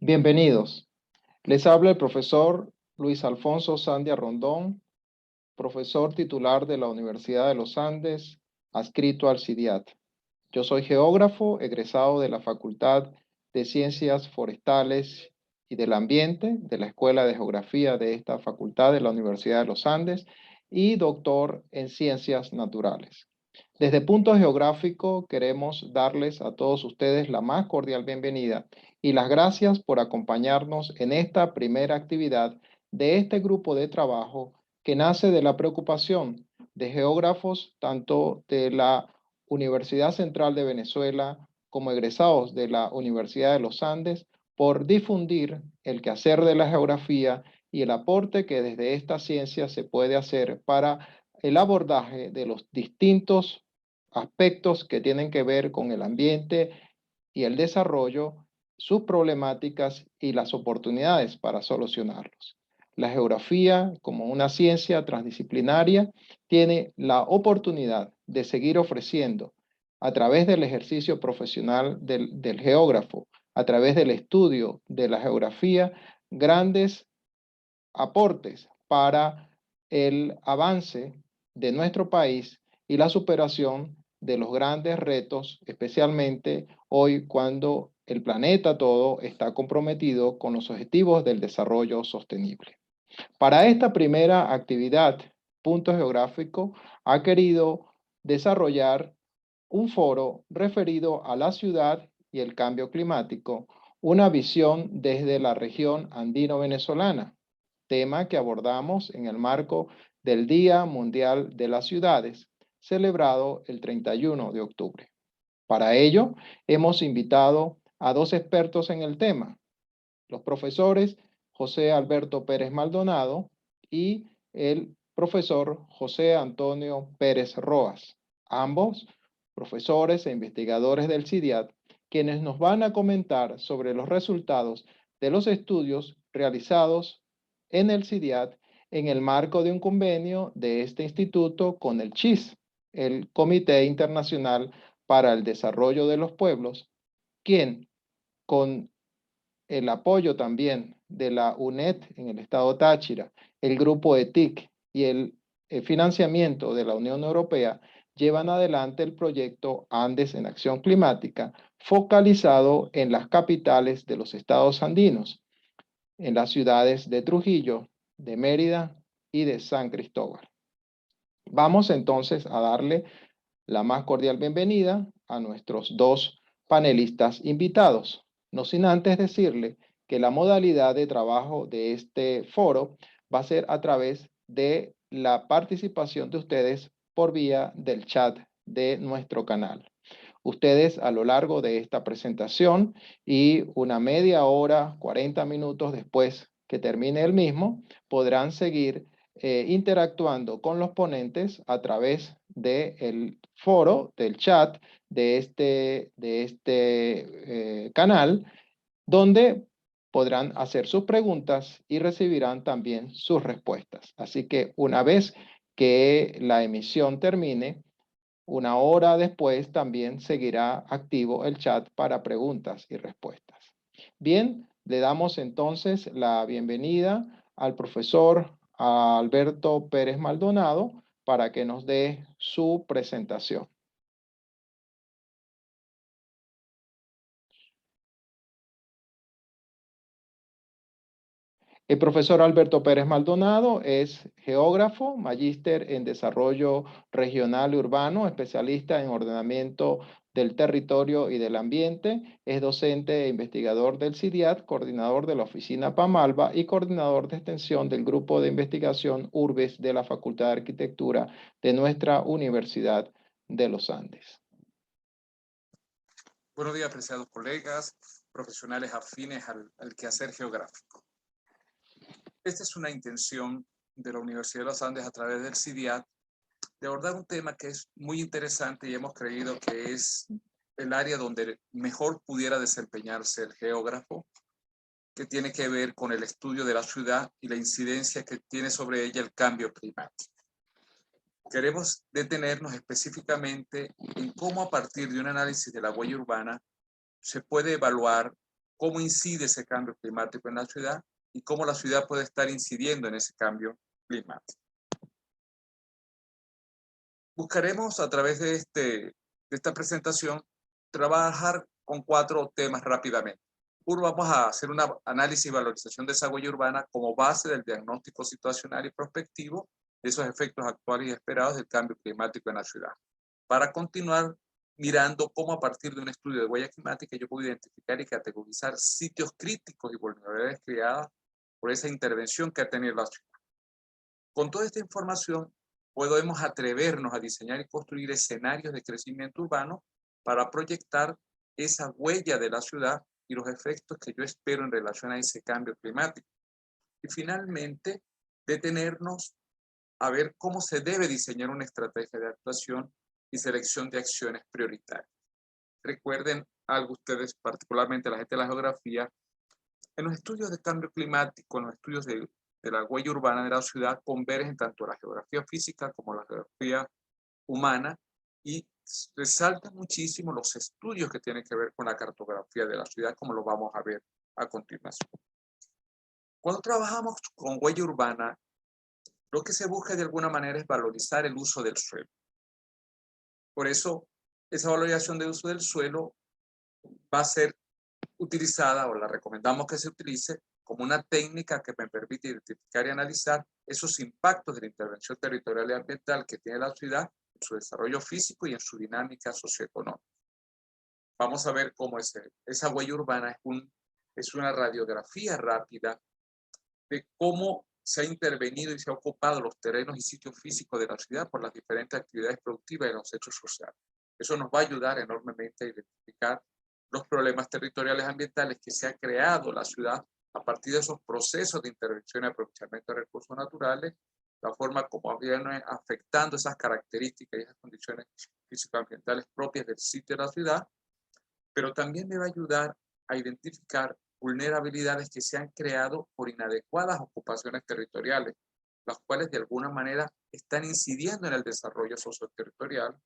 Bienvenidos. Les habla el profesor Luis Alfonso Sandia Rondón, profesor titular de la Universidad de los Andes, adscrito al CIDIAT. Yo soy geógrafo, egresado de la Facultad de Ciencias Forestales y del Ambiente, de la Escuela de Geografía de esta facultad de la Universidad de los Andes, y doctor en Ciencias Naturales. Desde Punto Geográfico queremos darles a todos ustedes la más cordial bienvenida y las gracias por acompañarnos en esta primera actividad de este grupo de trabajo que nace de la preocupación de geógrafos tanto de la Universidad Central de Venezuela como egresados de la Universidad de los Andes por difundir el quehacer de la geografía y el aporte que desde esta ciencia se puede hacer para el abordaje de los distintos aspectos que tienen que ver con el ambiente y el desarrollo, sus problemáticas y las oportunidades para solucionarlos. La geografía, como una ciencia transdisciplinaria, tiene la oportunidad de seguir ofreciendo, a través del ejercicio profesional del geógrafo, a través del estudio de la geografía, grandes aportes para el avance de nuestro país y la superación de los grandes retos, especialmente hoy cuando el planeta todo está comprometido con los objetivos del desarrollo sostenible. Para esta primera actividad, Punto Geográfico ha querido desarrollar un foro referido a la ciudad y el cambio climático, una visión desde la región andino-venezolana, tema que abordamos en el marco del Día Mundial de las Ciudades, celebrado el 31 de octubre. Para ello, hemos invitado a dos expertos en el tema, los profesores José Alberto Pérez Maldonado y el profesor José Antonio Pérez Roas, ambos profesores e investigadores del CIDIAT, quienes nos van a comentar sobre los resultados de los estudios realizados en el CIDIAT en el marco de un convenio de este instituto con el CHIS, el Comité Internacional para el Desarrollo de los Pueblos, quien con el apoyo también de la UNED en el estado Táchira, el grupo ETIC y el financiamiento de la Unión Europea llevan adelante el proyecto Andes en Acción Climática, focalizado en las capitales de los estados andinos, en las ciudades de Trujillo, de Mérida y de San Cristóbal. Vamos entonces a darle la más cordial bienvenida a nuestros dos panelistas invitados, no sin antes decirle que la modalidad de trabajo de este foro va a ser a través de la participación de ustedes por vía del chat de nuestro canal. Ustedes a lo largo de esta presentación y una media hora, 40 minutos después que termine el mismo, podrán seguir interactuando con los ponentes a través del foro, del chat de este canal, donde podrán hacer sus preguntas y recibirán también sus respuestas. Así que una vez que la emisión termine, una hora después también seguirá activo el chat para preguntas y respuestas. Bien, le damos entonces la bienvenida al profesor Alberto Pérez Maldonado para que nos dé su presentación. El profesor Alberto Pérez Maldonado es geógrafo, magíster en desarrollo regional y urbano, especialista en ordenamiento del territorio y del ambiente, es docente e investigador del CIDIAT, coordinador de la oficina PAMALVA y coordinador de extensión del grupo de investigación Urbes de la Facultad de Arquitectura de nuestra Universidad de los Andes. Buenos días, apreciados colegas, profesionales afines al quehacer geográfico. Esta es una intención de la Universidad de los Andes a través del CIDIAT de abordar un tema que es muy interesante y hemos creído que es el área donde mejor pudiera desempeñarse el geógrafo, que tiene que ver con el estudio de la ciudad y la incidencia que tiene sobre ella el cambio climático. Queremos detenernos específicamente en cómo a partir de un análisis de la huella urbana se puede evaluar cómo incide ese cambio climático en la ciudad y cómo la ciudad puede estar incidiendo en ese cambio climático. Buscaremos a través de esta presentación trabajar con 4 temas rápidamente. Uno, vamos a hacer un análisis y valorización de esa huella urbana como base del diagnóstico situacional y prospectivo de esos efectos actuales y esperados del cambio climático en la ciudad. Para continuar mirando cómo a partir de un estudio de huella climática yo puedo identificar y categorizar sitios críticos y vulnerabilidades creadas por esa intervención que ha tenido la ciudad. Con toda esta información podemos atrevernos a diseñar y construir escenarios de crecimiento urbano para proyectar esa huella de la ciudad y los efectos que yo espero en relación a ese cambio climático. Y finalmente, detenernos a ver cómo se debe diseñar una estrategia de actuación y selección de acciones prioritarias. Recuerden algo ustedes, particularmente la gente de la geografía, en los estudios de cambio climático, en los estudios de la huella urbana de la ciudad, convergen tanto la geografía física como la geografía humana y resaltan muchísimo los estudios que tienen que ver con la cartografía de la ciudad, como lo vamos a ver a continuación. Cuando trabajamos con huella urbana, lo que se busca de alguna manera es valorizar el uso del suelo. Por eso, esa valorización del uso del suelo va a ser utilizada, o la recomendamos que se utilice, como una técnica que me permite identificar y analizar esos impactos de la intervención territorial y ambiental que tiene la ciudad en su desarrollo físico y en su dinámica socioeconómica. Vamos a ver cómo esa huella urbana es una radiografía rápida de cómo se ha intervenido y se ha ocupado los terrenos y sitios físicos de la ciudad por las diferentes actividades productivas y los hechos sociales. Eso nos va a ayudar enormemente a identificar los problemas territoriales ambientales que se ha creado la ciudad a partir de esos procesos de intervención y aprovechamiento de recursos naturales, la forma como vienen afectando esas características y esas condiciones físico-ambientales propias del sitio de la ciudad, pero también me va a ayudar a identificar vulnerabilidades que se han creado por inadecuadas ocupaciones territoriales, las cuales de alguna manera están incidiendo en el desarrollo socioterritorial,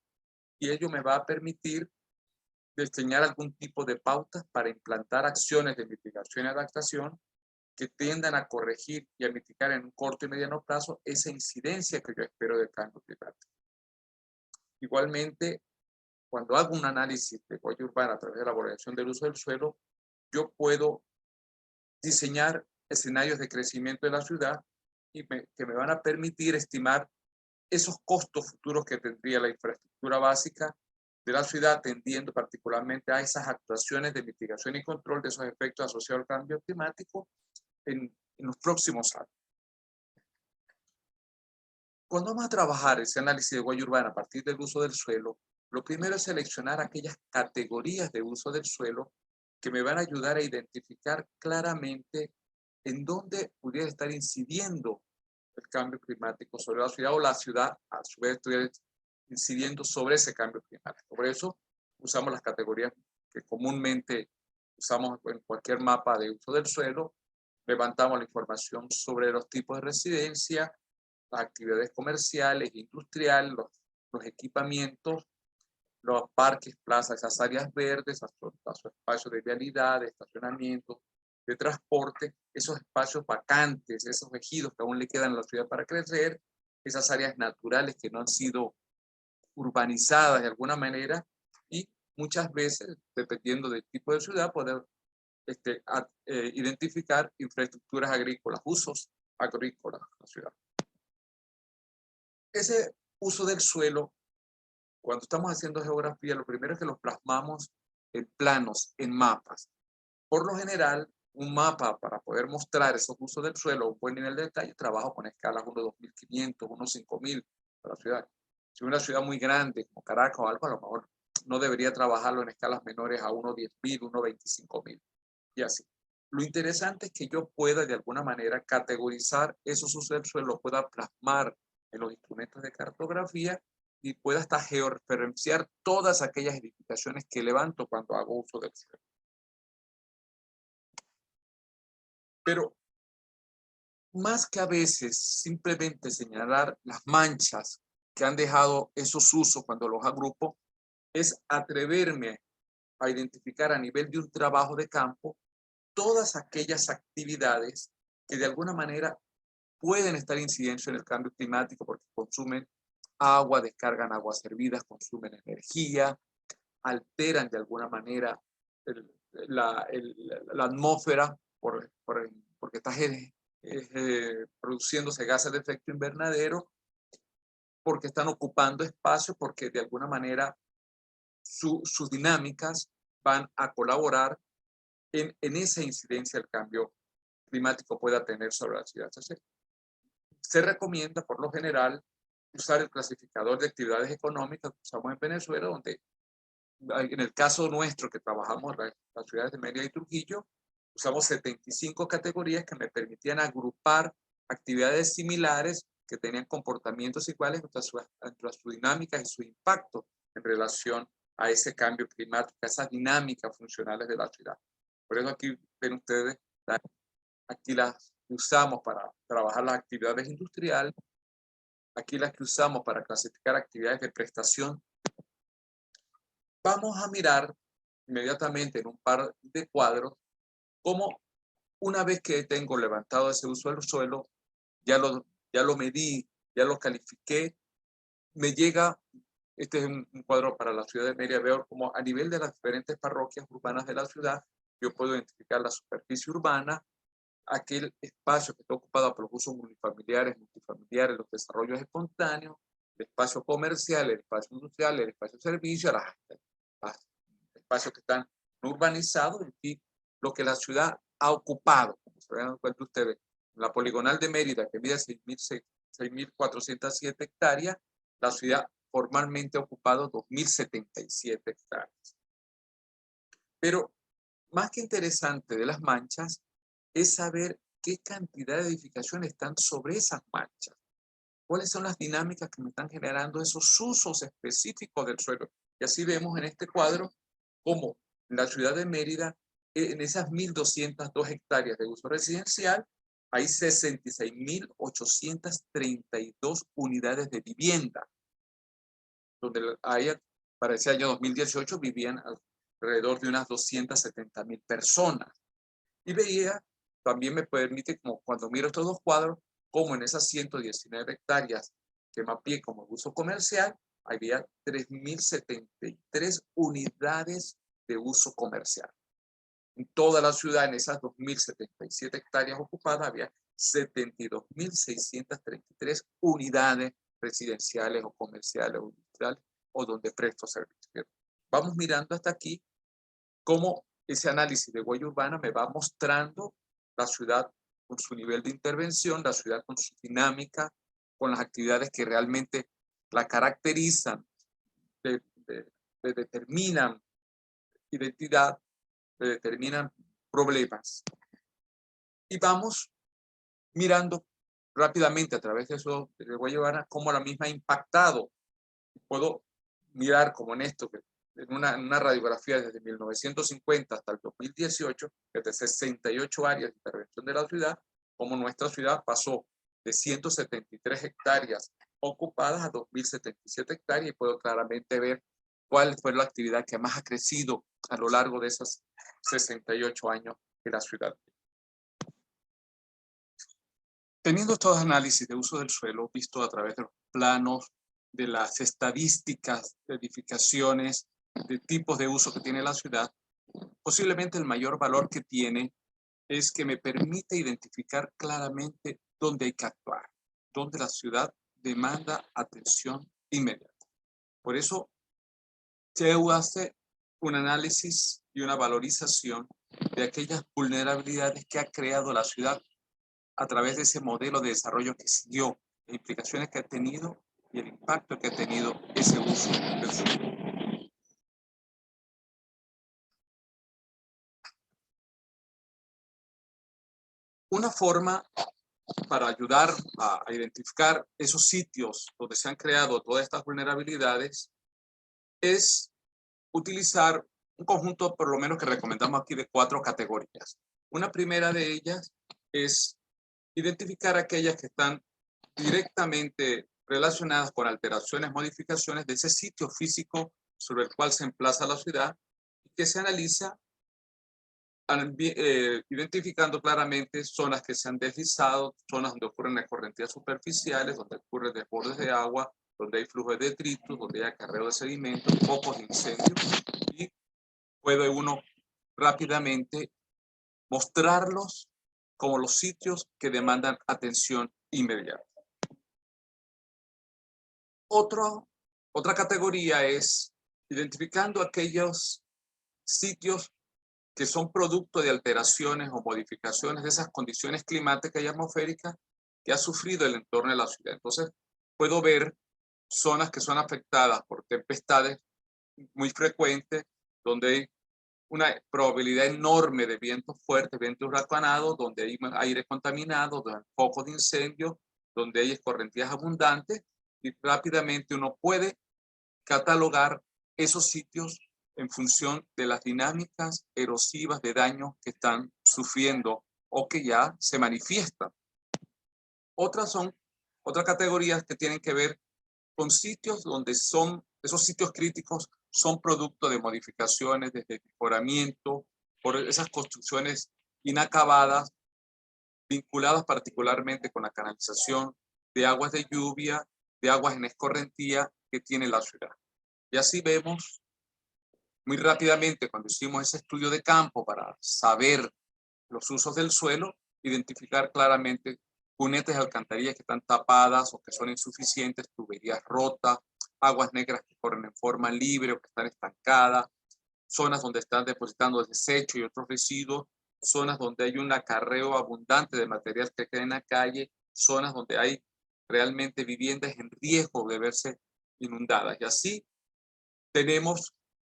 y ello me va a permitir diseñar algún tipo de pautas para implantar acciones de mitigación y adaptación que tiendan a corregir y a mitigar en un corto y mediano plazo esa incidencia que yo espero del cambio climático. Igualmente, cuando hago un análisis de huella urbana a través de la valoración del uso del suelo, yo puedo diseñar escenarios de crecimiento de la ciudad que me van a permitir estimar esos costos futuros que tendría la infraestructura básica de la ciudad, tendiendo particularmente a esas actuaciones de mitigación y control de esos efectos asociados al cambio climático en los próximos años. Cuando vamos a trabajar ese análisis de huella urbana a partir del uso del suelo, lo primero es seleccionar aquellas categorías de uso del suelo que me van a ayudar a identificar claramente en dónde pudiera estar incidiendo el cambio climático sobre la ciudad, o la ciudad a su vez estuviera incidiendo sobre ese cambio climático. Por eso usamos las categorías que comúnmente usamos en cualquier mapa de uso del suelo. Levantamos la información sobre los tipos de residencia, las actividades comerciales, industriales, los equipamientos, los parques, plazas, esas áreas verdes, esos espacios de vialidad, de estacionamiento, de transporte, esos espacios vacantes, esos ejidos que aún le quedan a la ciudad para crecer, esas áreas naturales que no han sido urbanizadas de alguna manera, y muchas veces, dependiendo del tipo de ciudad, poder identificar infraestructuras agrícolas, usos agrícolas en la ciudad. Ese uso del suelo, cuando estamos haciendo geografía, lo primero es que los plasmamos en planos, en mapas. Por lo general, un mapa para poder mostrar esos usos del suelo, un buen nivel de detalle, trabajo con escalas 1.2500, 1.5000 para la ciudad. Si una ciudad muy grande, como Caracas o algo, a lo mejor no debería trabajarlo en escalas menores a 1.10.000, 1.25.000 y así. Lo interesante es que yo pueda de alguna manera categorizar esos usos del suelo, pueda plasmar en los instrumentos de cartografía y pueda hasta georreferenciar todas aquellas edificaciones que levanto cuando hago uso del suelo. Pero más que a veces simplemente señalar las manchas que han dejado esos usos cuando los agrupo, es atreverme a identificar a nivel de un trabajo de campo todas aquellas actividades que de alguna manera pueden estar incidiendo en el cambio climático porque consumen agua, descargan aguas hervidas, consumen energía, alteran de alguna manera la atmósfera porque está produciéndose gases de efecto invernadero, porque están ocupando espacio, porque de alguna manera sus dinámicas van a colaborar en esa incidencia el cambio climático pueda tener sobre la ciudad. Entonces, se recomienda por lo general usar el clasificador de actividades económicas que usamos en Venezuela, donde en el caso nuestro que trabajamos en las ciudades de Mérida y Trujillo, usamos 75 categorías que me permitían agrupar actividades similares que tenían comportamientos iguales entre sus dinámicas y su impacto en relación a ese cambio climático, a esas dinámicas funcionales de la ciudad. Por eso aquí ven ustedes, aquí las usamos para trabajar las actividades industriales, aquí las que usamos para clasificar actividades de prestación. Vamos a mirar inmediatamente en un par de cuadros cómo una vez que tengo levantado ese uso del suelo, ya lo medí, ya lo califiqué, me llega, este es un cuadro para la ciudad de Mérida, veo como a nivel de las diferentes parroquias urbanas de la ciudad, yo puedo identificar la superficie urbana, aquel espacio que está ocupado por los usos unifamiliares, multifamiliares, los desarrollos espontáneos, el espacio comercial, el espacio industrial, el espacio de servicio, los espacios que están urbanizados, en fin, lo que la ciudad ha ocupado, como se dan cuenta ustedes, la poligonal de Mérida, que mide 6.407 hectáreas, la ciudad formalmente ha ocupado 2.077 hectáreas. Pero más que interesante de las manchas es saber qué cantidad de edificaciones están sobre esas manchas. ¿Cuáles son las dinámicas que me están generando esos usos específicos del suelo? Y así vemos en este cuadro cómo en la ciudad de Mérida, en esas 1.202 hectáreas de uso residencial, hay 66.832 unidades de vivienda, donde para ese año 2018 vivían alrededor de unas 270.000 personas. Y también me permite, como cuando miro estos dos cuadros, como en esas 119 hectáreas que mapeé como uso comercial, había 3.073 unidades de uso comercial. En toda la ciudad, en esas 2.077 hectáreas ocupadas, había 72.633 unidades residenciales o comerciales o industriales o donde presto servicios. Vamos mirando hasta aquí cómo ese análisis de huella urbana me va mostrando la ciudad con su nivel de intervención, la ciudad con su dinámica, con las actividades que realmente la caracterizan, determinan identidad, determinan problemas. Y vamos mirando rápidamente a través de eso de huella urbana cómo la misma ha impactado. Puedo mirar como en esto, que en una radiografía desde 1950 hasta el 2018, desde 68 áreas de intervención de la ciudad, como nuestra ciudad pasó de 173 hectáreas ocupadas a 2.077 hectáreas, y puedo claramente ver cuál fue la actividad que más ha crecido a lo largo de esos 68 años de la ciudad. Teniendo estos análisis de uso del suelo visto a través de los planos, de las estadísticas de edificaciones, de tipos de uso que tiene la ciudad, posiblemente el mayor valor que tiene es que me permite identificar claramente dónde hay que actuar, dónde la ciudad demanda atención inmediata. Por eso, CEU hace un análisis y una valorización de aquellas vulnerabilidades que ha creado la ciudad a través de ese modelo de desarrollo que siguió, las implicaciones que ha tenido y el impacto que ha tenido ese uso del suelo. Una forma para ayudar a identificar esos sitios donde se han creado todas estas vulnerabilidades es utilizar un conjunto, por lo menos que recomendamos aquí, de 4 categorías. Una primera de ellas es identificar aquellas que están directamente relacionadas con alteraciones, modificaciones de ese sitio físico sobre el cual se emplaza la ciudad y que se analiza identificando claramente zonas que se han deslizado, zonas donde ocurren escorrentías superficiales, donde ocurren desbordes de agua, donde hay flujo de detritus, donde hay acarreo de sedimentos, focos de incendio, y puede uno rápidamente mostrarlos como los sitios que demandan atención inmediata. Otra categoría es identificando aquellos sitios que son producto de alteraciones o modificaciones de esas condiciones climáticas y atmosféricas que ha sufrido el entorno de la ciudad. Entonces, puedo ver zonas que son afectadas por tempestades muy frecuentes, donde hay una probabilidad enorme de vientos fuertes, vientos huracanados, donde hay aire contaminado, donde hay focos de incendio, donde hay escorrentías abundantes, y rápidamente uno puede catalogar esos sitios en función de las dinámicas erosivas de daño que están sufriendo o que ya se manifiestan. Otras categorías que tienen que ver con sitios donde esos sitios críticos son producto de modificaciones, de mejoramiento, por esas construcciones inacabadas, vinculadas particularmente con la canalización de aguas de lluvia, de aguas en escorrentía que tiene la ciudad. Y así vemos muy rápidamente, cuando hicimos ese estudio de campo para saber los usos del suelo, identificar claramente cunetas de alcantarillas que están tapadas o que son insuficientes, tuberías rotas, aguas negras que corren en forma libre o que están estancadas, zonas donde están depositando desechos y otros residuos, zonas donde hay un acarreo abundante de material que queda en la calle, zonas donde hay realmente viviendas en riesgo de verse inundadas. Y así tenemos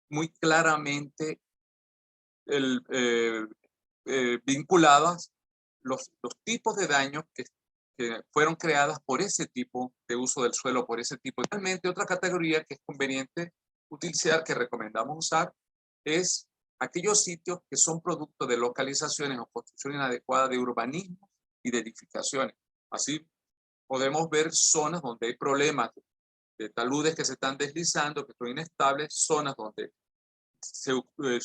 muy claramente vinculadas los tipos de daños que fueron creadas por ese tipo de uso del suelo, por ese tipo. Realmente otra categoría que es conveniente utilizar, que recomendamos usar, es aquellos sitios que son producto de localizaciones o construcción inadecuada de urbanismo y de edificaciones. Así podemos ver zonas donde hay problemas de taludes que se están deslizando, que son inestables, zonas donde se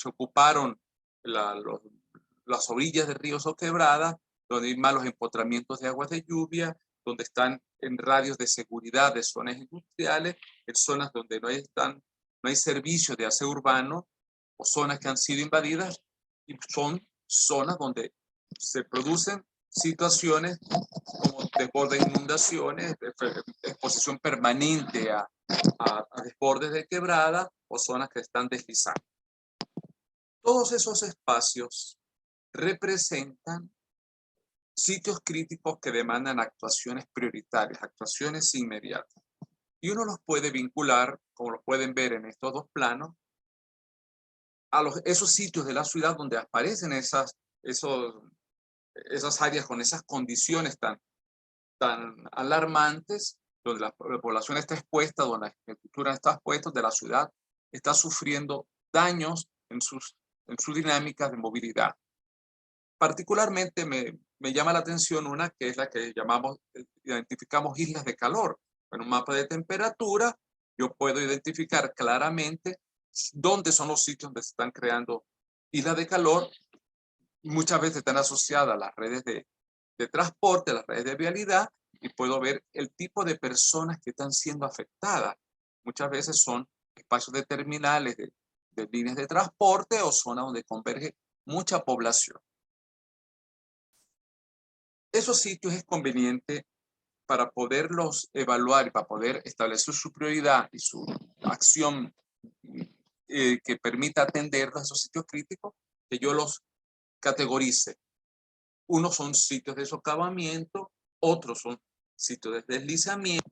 ocuparon las orillas de ríos o quebradas, donde hay malos empotramientos de aguas de lluvia, donde están en radios de seguridad de zonas industriales, en zonas donde no hay servicios de aseo urbano, o zonas que han sido invadidas, y son zonas donde se producen situaciones como desbordes de inundaciones, exposición permanente a desbordes de quebrada o zonas que están deslizando. Todos esos espacios representan sitios críticos que demandan actuaciones prioritarias, actuaciones inmediatas. Y uno los puede vincular, como lo pueden ver en estos dos planos, a esos sitios de la ciudad donde aparecen esas áreas con esas condiciones tan alarmantes, donde la población está expuesta, donde la infraestructura está expuesta, donde la ciudad está sufriendo daños en sus dinámicas de movilidad. Particularmente me llama la atención una que es la que identificamos islas de calor. En un mapa de temperatura yo puedo identificar claramente dónde son los sitios donde se están creando islas de calor. Muchas veces están asociadas a las redes de transporte, a las redes de vialidad, y puedo ver el tipo de personas que están siendo afectadas. Muchas veces son espacios de terminales de líneas de transporte o zonas donde converge mucha población. Esos sitios es conveniente para poderlos evaluar y para poder establecer su prioridad y su acción que permita atender a esos sitios críticos, que yo los categorice. Unos son sitios de socavamiento, otros son sitios de deslizamiento,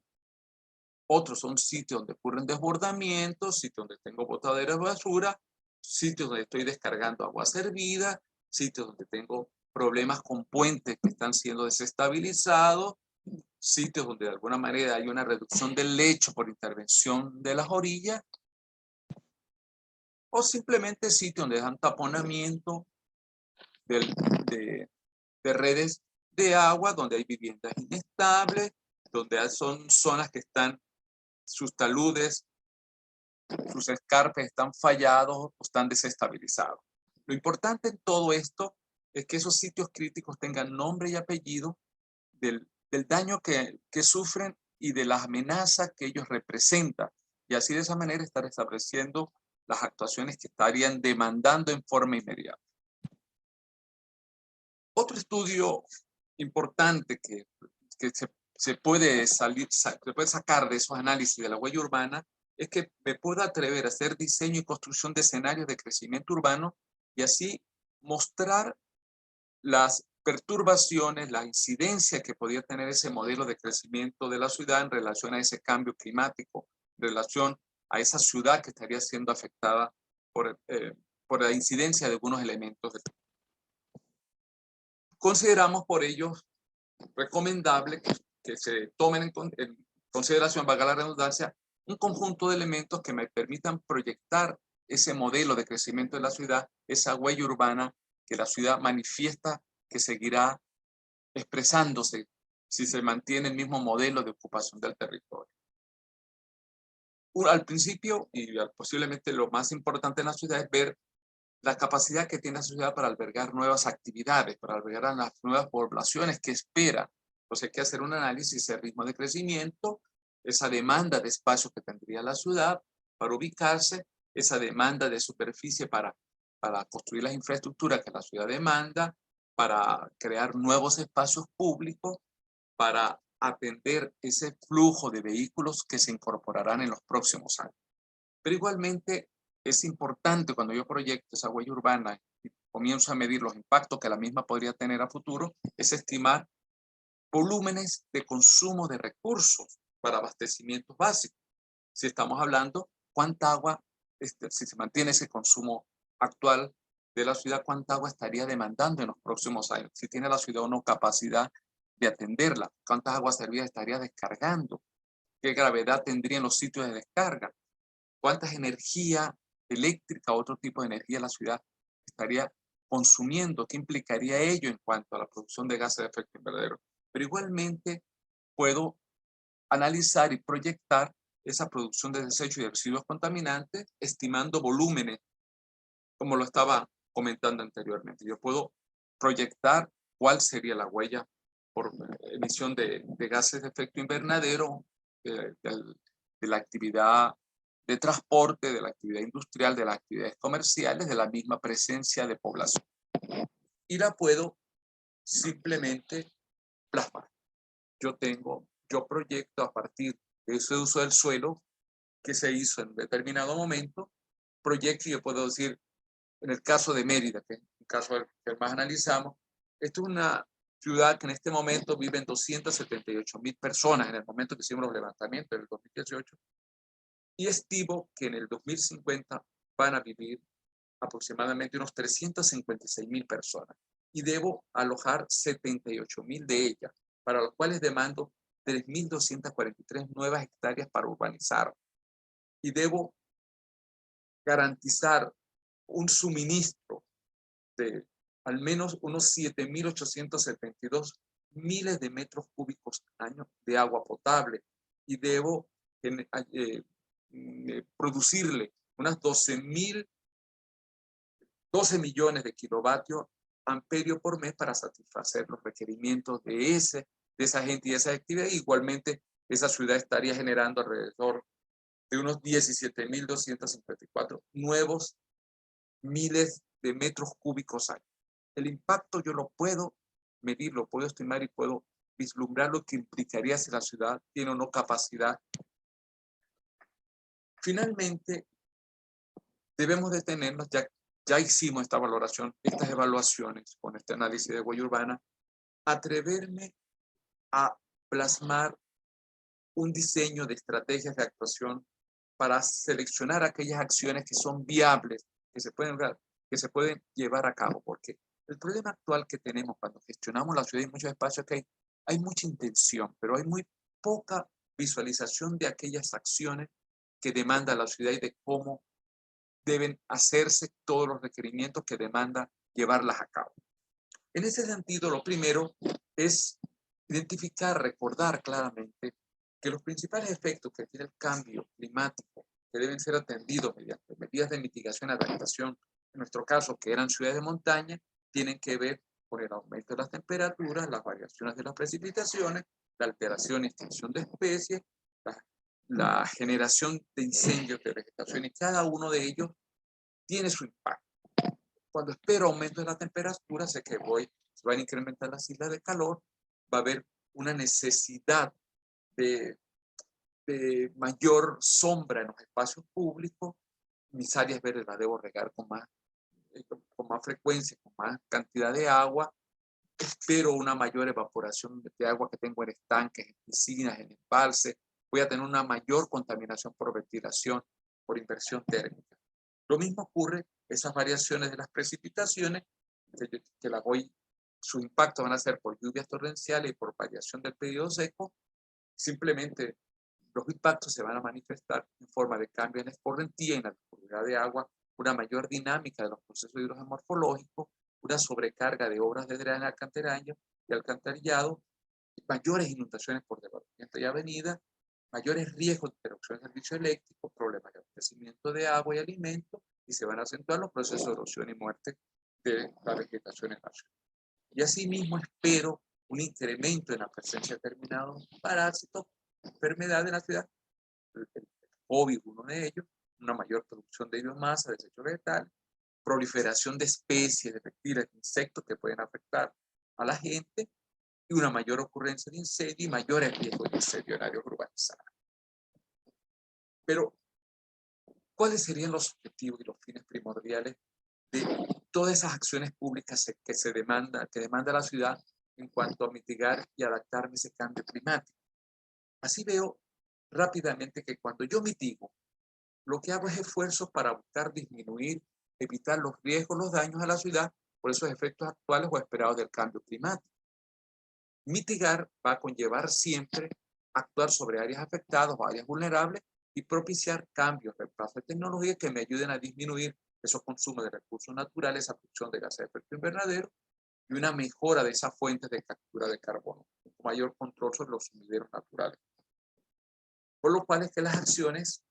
otros son sitios donde ocurren desbordamientos, sitios donde tengo botaderas de basura, sitios donde estoy descargando agua servida, sitios donde tengo problemas con puentes que están siendo desestabilizados, sitios donde de alguna manera hay una reducción del lecho por intervención de las orillas, o simplemente sitios donde dan taponamiento de redes de agua, donde hay viviendas inestables, donde son zonas que están, sus taludes, sus escarpes están fallados o están desestabilizados. Lo importante en todo esto es que esos sitios críticos tengan nombre y apellido del daño que sufren y de las amenazas que ellos representan. Y así de esa manera estar estableciendo las actuaciones que estarían demandando en forma inmediata. Otro estudio importante que se puede sacar de esos análisis de la huella urbana es que me puedo atrever a hacer diseño y construcción de escenarios de crecimiento urbano y así mostrar las perturbaciones, la incidencia que podía tener ese modelo de crecimiento de la ciudad en relación a ese cambio climático, en relación a esa ciudad que estaría siendo afectada por la incidencia de algunos elementos. Consideramos por ello recomendable que se tomen en consideración, valga la redundancia, un conjunto de elementos que me permitan proyectar ese modelo de crecimiento de la ciudad, esa huella urbana que la ciudad manifiesta que seguirá expresándose si se mantiene el mismo modelo de ocupación del territorio. Al principio, y posiblemente lo más importante en la ciudad, es ver la capacidad que tiene la ciudad para albergar nuevas actividades, para albergar a las nuevas poblaciones que espera. Entonces hay que hacer un análisis del ritmo de crecimiento, esa demanda de espacio que tendría la ciudad para ubicarse, esa demanda de superficie para construir las infraestructuras que la ciudad demanda, para crear nuevos espacios públicos, para atender ese flujo de vehículos que se incorporarán en los próximos años. Pero igualmente es importante cuando yo proyecto esa huella urbana y comienzo a medir los impactos que la misma podría tener a futuro, es estimar volúmenes de consumo de recursos para abastecimientos básicos. Si estamos hablando, cuánta agua, si se mantiene ese consumo actual de la ciudad, cuánta agua estaría demandando en los próximos años. Si tiene la ciudad o no capacidad de atenderla, cuántas aguas servidas estaría descargando, qué gravedad tendrían los sitios de descarga, cuánta energía eléctrica o otro tipo de energía la ciudad estaría consumiendo, qué implicaría ello en cuanto a la producción de gases de efecto invernadero. Pero igualmente puedo analizar y proyectar esa producción de desechos y residuos contaminantes, estimando volúmenes, como lo estaba comentando anteriormente. Yo puedo proyectar cuál sería la huella por emisión de gases de efecto invernadero de la actividad de transporte, de la actividad industrial, de las actividades comerciales, de la misma presencia de población. Y la puedo simplemente plasmar. Yo proyecto a partir de ese uso del suelo que se hizo en determinado momento, proyecto y yo puedo decir, en el caso de Mérida, que es el caso que más analizamos, esto es una ciudad que en este momento viven 278,000 personas en el momento que hicimos los levantamientos en el 2018, y estimo que en el 2050 van a vivir aproximadamente unos 356,000 personas y debo alojar 78,000 de ellas, para los cuales demando 3,243 nuevas hectáreas para urbanizar y debo garantizar un suministro de al menos unos 7,872 miles de metros cúbicos año de agua potable y debo producirle unas 12 millones de kilovatios amperios por mes para satisfacer los requerimientos de esa gente y de esa actividad. Igualmente, esa ciudad estaría generando alrededor de unos 17,254 nuevos miles de metros cúbicos año. El impacto yo lo puedo medir, lo puedo estimar y puedo vislumbrar lo que implicaría si la ciudad tiene o no capacidad. Finalmente, debemos detenernos, ya hicimos esta valoración, estas evaluaciones con este análisis de huella urbana, atreverme a plasmar un diseño de estrategias de actuación para seleccionar aquellas acciones que son viables, que se pueden llevar a cabo, porque el problema actual que tenemos cuando gestionamos la ciudad y muchos espacios es que hay mucha intención, pero hay muy poca visualización de aquellas acciones que demanda la ciudad y de cómo deben hacerse todos los requerimientos que demanda llevarlas a cabo. En ese sentido, lo primero es identificar, recordar claramente que los principales efectos que tiene el cambio climático, que deben ser atendidos mediante medidas de mitigación y adaptación en nuestro caso, que eran ciudades de montaña, tienen que ver con el aumento de las temperaturas, las variaciones de las precipitaciones, la alteración y extinción de especies, la generación de incendios de vegetación, y cada uno de ellos tiene su impacto. Cuando espero aumento de la temperatura, sé que se van a incrementar las islas de calor, va a haber una necesidad de mayor sombra en los espacios públicos, mis áreas verdes las debo regar con más frecuencia, con más cantidad de agua, espero una mayor evaporación de agua que tengo en estanques, en piscinas, en embalses, voy a tener una mayor contaminación por ventilación, por inversión térmica. Lo mismo ocurre, esas variaciones de las precipitaciones, que su impacto van a ser por lluvias torrenciales y por variación del periodo seco, simplemente los impactos se van a manifestar en forma de cambio en escorrentía, en la disponibilidad de agua, una mayor dinámica de los procesos hidrogeomorfológicos, una sobrecarga de obras de drenaje y alcantarillado, mayores inundaciones por desbordamiento y avenida, mayores riesgos de interrupción del servicio eléctrico, problemas de abastecimiento de agua y alimentos, y se van a acentuar los procesos de erosión y muerte de la vegetación en la ciudad. Y asimismo espero un incremento en la presencia de determinados parásitos, enfermedades en la ciudad, el COVID, uno de ellos, una mayor producción de biomasa, de desechos vegetales, proliferación de especies, de reptiles, de insectos que pueden afectar a la gente, y una mayor ocurrencia de incendio y mayores riesgos de incendio en áreas urbanizadas. Pero, ¿cuáles serían los objetivos y los fines primordiales de todas esas acciones públicas que demanda la ciudad en cuanto a mitigar y adaptarme a ese cambio climático? Así veo rápidamente que cuando yo mitigo, lo que hago es esfuerzos para buscar disminuir, evitar los riesgos, los daños a la ciudad por esos efectos actuales o esperados del cambio climático. Mitigar va a conllevar siempre actuar sobre áreas afectadas o áreas vulnerables y propiciar cambios, reemplazo de tecnología que me ayuden a disminuir esos consumos de recursos naturales, esa producción de gases de efecto invernadero y una mejora de esas fuentes de captura de carbono, un mayor control sobre los sumideros naturales. Por lo cual es que las acciones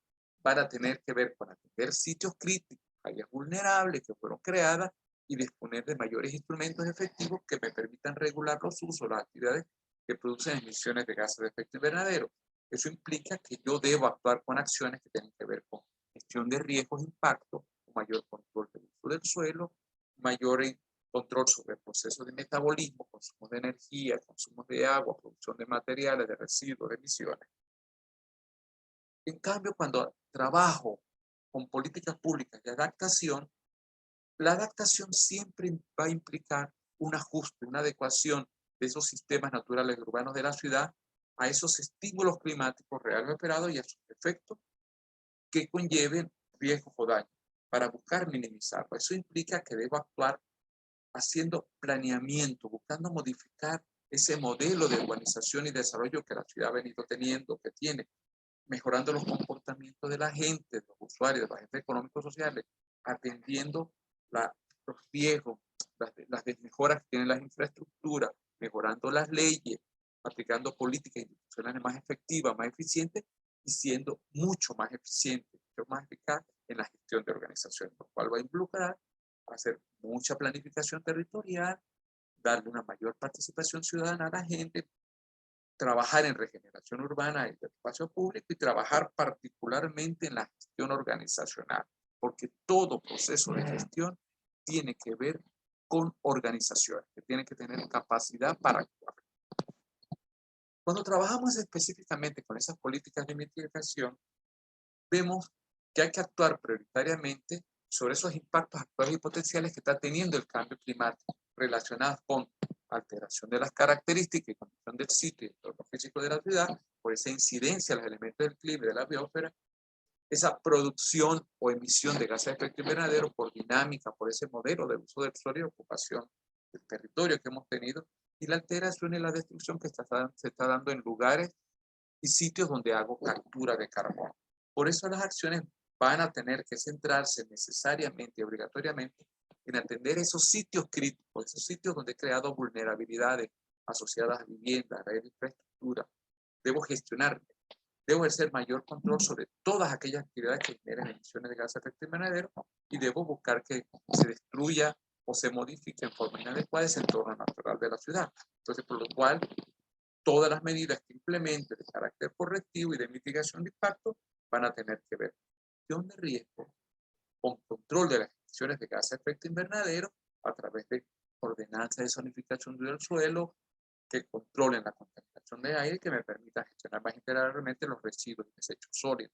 van a tener que ver con atender sitios críticos, áreas vulnerables que fueron creadas y disponer de mayores instrumentos efectivos que me permitan regular los usos, las actividades que producen emisiones de gases de efecto invernadero. Eso implica que yo debo actuar con acciones que tienen que ver con gestión de riesgos e impacto, mayor control del uso del suelo, mayor control sobre procesos de metabolismo, consumo de energía, consumo de agua, producción de materiales, de residuos, de emisiones. En cambio, cuando trabajo con políticas públicas de adaptación, la adaptación siempre va a implicar un ajuste, una adecuación de esos sistemas naturales urbanos de la ciudad a esos estímulos climáticos reales o esperados y a sus efectos que conlleven riesgos o daños para buscar minimizarlo. Eso implica que debo actuar haciendo planeamiento, buscando modificar ese modelo de urbanización y desarrollo que la ciudad ha venido teniendo, que tiene, mejorando los comportamientos de la gente, de los usuarios, de los agentes económicos sociales, atendiendo los riesgos, las desmejoras que tienen las infraestructuras, mejorando las leyes, aplicando políticas institucionales más efectivas, más eficientes y siendo mucho más eficiente, mucho más eficaz en la gestión de organización, lo cual va a involucrar hacer mucha planificación territorial, darle una mayor participación ciudadana a la gente, trabajar en regeneración urbana y del espacio público y trabajar particularmente en la gestión organizacional, porque todo proceso de gestión tiene que ver con organización, que tiene que tener capacidad para actuar. Cuando trabajamos específicamente con esas políticas de mitigación, vemos que hay que actuar prioritariamente sobre esos impactos actuales y potenciales que está teniendo el cambio climático relacionados con alteración de las características y condición del sitio y el entorno físico de la ciudad, por esa incidencia de los elementos del clima y de la biosfera, esa producción o emisión de gases de efecto invernadero por dinámica, por ese modelo de uso del suelo y ocupación del territorio que hemos tenido, y la alteración y la destrucción que se está dando en lugares y sitios donde hago captura de carbono. Por eso las acciones van a tener que centrarse necesariamente y obligatoriamente en atender esos sitios críticos, esos sitios donde he creado vulnerabilidades asociadas a viviendas, a la infraestructura. Debo gestionar Debo ejercer mayor control sobre todas aquellas actividades que generen emisiones de gases de efecto invernadero y debo buscar que se destruya o se modifique en forma inadecuada ese entorno natural de la ciudad. Entonces, por lo cual, todas las medidas que implemente de carácter correctivo y de mitigación de impacto van a tener que ver con gestión de riesgo, con control de las emisiones de gases de efecto invernadero a través de ordenanzas de zonificación del suelo que controlen la contaminación de aire y que me permitan gestionar más integralmente los residuos y desechos sólidos,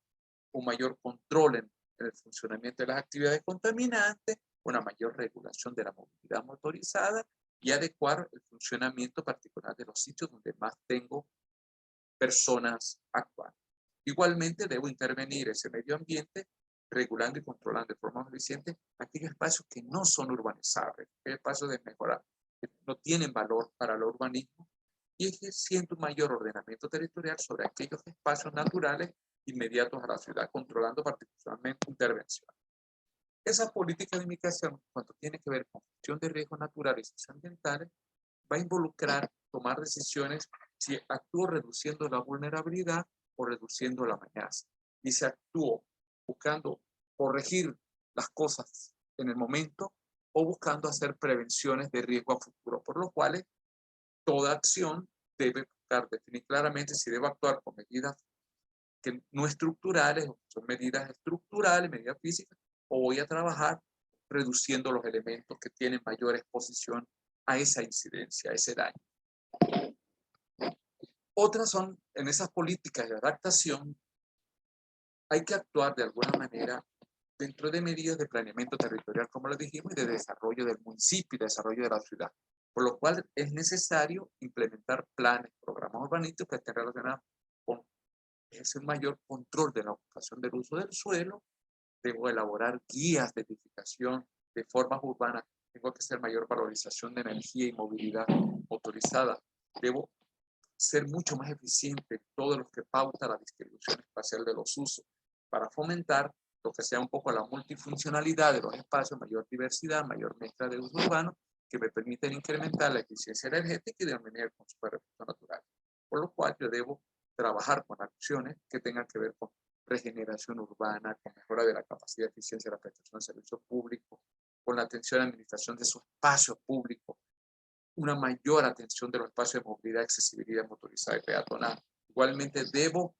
un mayor control en el funcionamiento de las actividades contaminantes, una mayor regulación de la movilidad motorizada y adecuar el funcionamiento particular de los sitios donde más tengo personas actuando. Igualmente debo intervenir ese medio ambiente regulando y controlando de forma eficiente aquellos espacios que no son urbanizables, aquellos espacios de mejora que no tienen valor para el urbanismo y ejerciendo un mayor ordenamiento territorial sobre aquellos espacios naturales inmediatos a la ciudad, controlando particularmente intervenciones. Esa política de mitigación, cuando tiene que ver con gestión de riesgos naturales y ambientales, va a involucrar tomar decisiones si actúo reduciendo la vulnerabilidad o reduciendo la amenaza. Y si actúo buscando corregir las cosas en el momento o buscando hacer prevenciones de riesgo a futuro, por lo cual toda acción debe buscar definir claramente si debo actuar con medidas que no estructurales, o son medidas estructurales, medidas físicas, o voy a trabajar reduciendo los elementos que tienen mayor exposición a esa incidencia, a ese daño. Otras son, en esas políticas de adaptación, hay que actuar de alguna manera dentro de medidas de planeamiento territorial, como lo dijimos, y de desarrollo del municipio y desarrollo de la ciudad. Por lo cual es necesario implementar planes, programas urbanísticos que estén relacionados con ese mayor control de la ocupación del uso del suelo. Debo elaborar guías de edificación de formas urbanas. Tengo que hacer mayor valorización de energía y movilidad motorizada. Debo ser mucho más eficiente en todo lo que pauta la distribución espacial de los usos para fomentar lo que sea un poco la multifuncionalidad de los espacios, mayor diversidad, mayor mezcla de uso urbano, que me permiten incrementar la eficiencia energética y disminuir el consumo de recursos naturales. Por lo cual yo debo trabajar con acciones que tengan que ver con regeneración urbana, con mejora de la capacidad de eficiencia de la prestación de servicios públicos, con la atención a la administración de sus espacios públicos, una mayor atención de los espacios de movilidad, accesibilidad motorizada y peatonal. Igualmente debo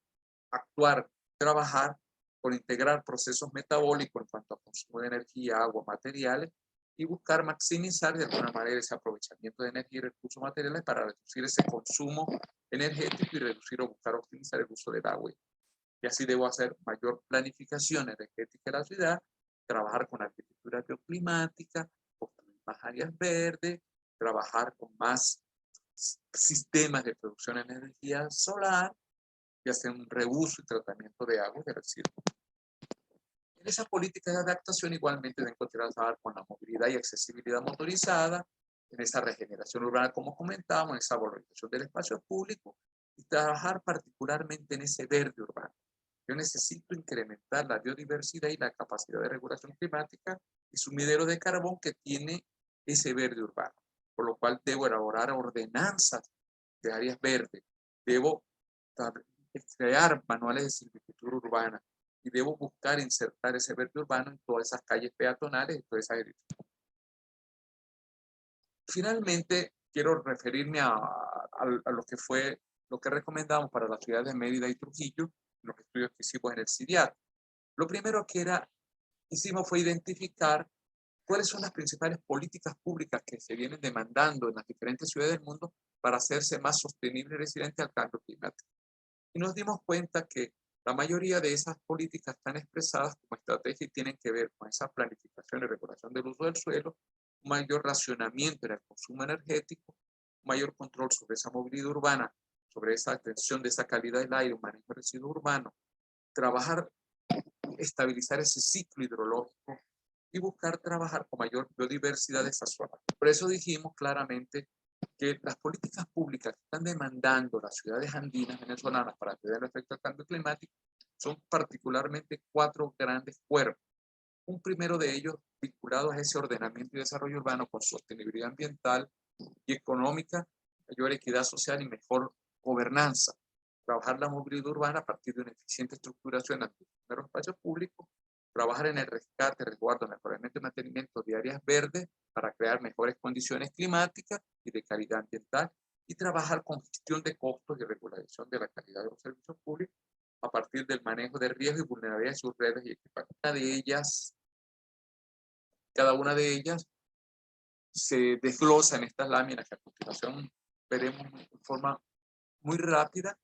actuar, trabajar por integrar procesos metabólicos en cuanto a consumo de energía, agua, materiales y buscar maximizar de alguna manera ese aprovechamiento de energía y recursos materiales para reducir ese consumo energético y reducir o buscar optimizar el uso del agua. Y así debo hacer mayor planificación energética de la ciudad, trabajar con arquitectura bioclimática, construir más áreas verdes, trabajar con más sistemas de producción de energía solar y hacer un reuso y tratamiento de agua y de residuos. En esa política de adaptación igualmente deben trabajar con la movilidad y accesibilidad motorizada, en esa regeneración urbana como comentábamos, en esa valorización del espacio público y trabajar particularmente en ese verde urbano. Yo necesito incrementar la biodiversidad y la capacidad de regulación climática y sumidero de carbón que tiene ese verde urbano, por lo cual debo elaborar ordenanzas de áreas verdes, debo crear manuales de silvicultura urbana y debo buscar insertar ese verde urbano en todas esas calles peatonales y todas esas edificaciones. Finalmente, quiero referirme a lo que fue, lo que recomendamos para las ciudades de Mérida y Trujillo, los estudios que hicimos en el CIDIAT. Lo primero que hicimos fue identificar cuáles son las principales políticas públicas que se vienen demandando en las diferentes ciudades del mundo para hacerse más sostenible y resiliente al cambio climático. Y nos dimos cuenta que la mayoría de esas políticas están expresadas como estrategia y tienen que ver con esa planificación y regulación del uso del suelo, un mayor racionamiento en el consumo energético, un mayor control sobre esa movilidad urbana, sobre esa atención de esa calidad del aire, un manejo de residuos urbanos, trabajar, estabilizar ese ciclo hidrológico y buscar trabajar con mayor biodiversidad de esa zona. Por eso dijimos claramente que las políticas públicas que están demandando las ciudades andinas venezolanas para atender el efecto del cambio climático son particularmente 4 grandes cuerpos. Un primero de ellos vinculado a ese ordenamiento y desarrollo urbano con sostenibilidad ambiental y económica, mayor equidad social y mejor gobernanza. trabajar la movilidad urbana a partir de una eficiente estructuración de los espacios públicos, trabajar en el rescate, resguardo, mejoramiento y mantenimiento de áreas verdes para crear mejores condiciones climáticas y de calidad ambiental, y trabajar con gestión de costos y regulación de la calidad de los servicios públicos a partir del manejo de riesgos y vulnerabilidades de sus redes y equipamientos. Cada una de ellas se desglosa en estas láminas que a continuación veremos de forma muy rápida,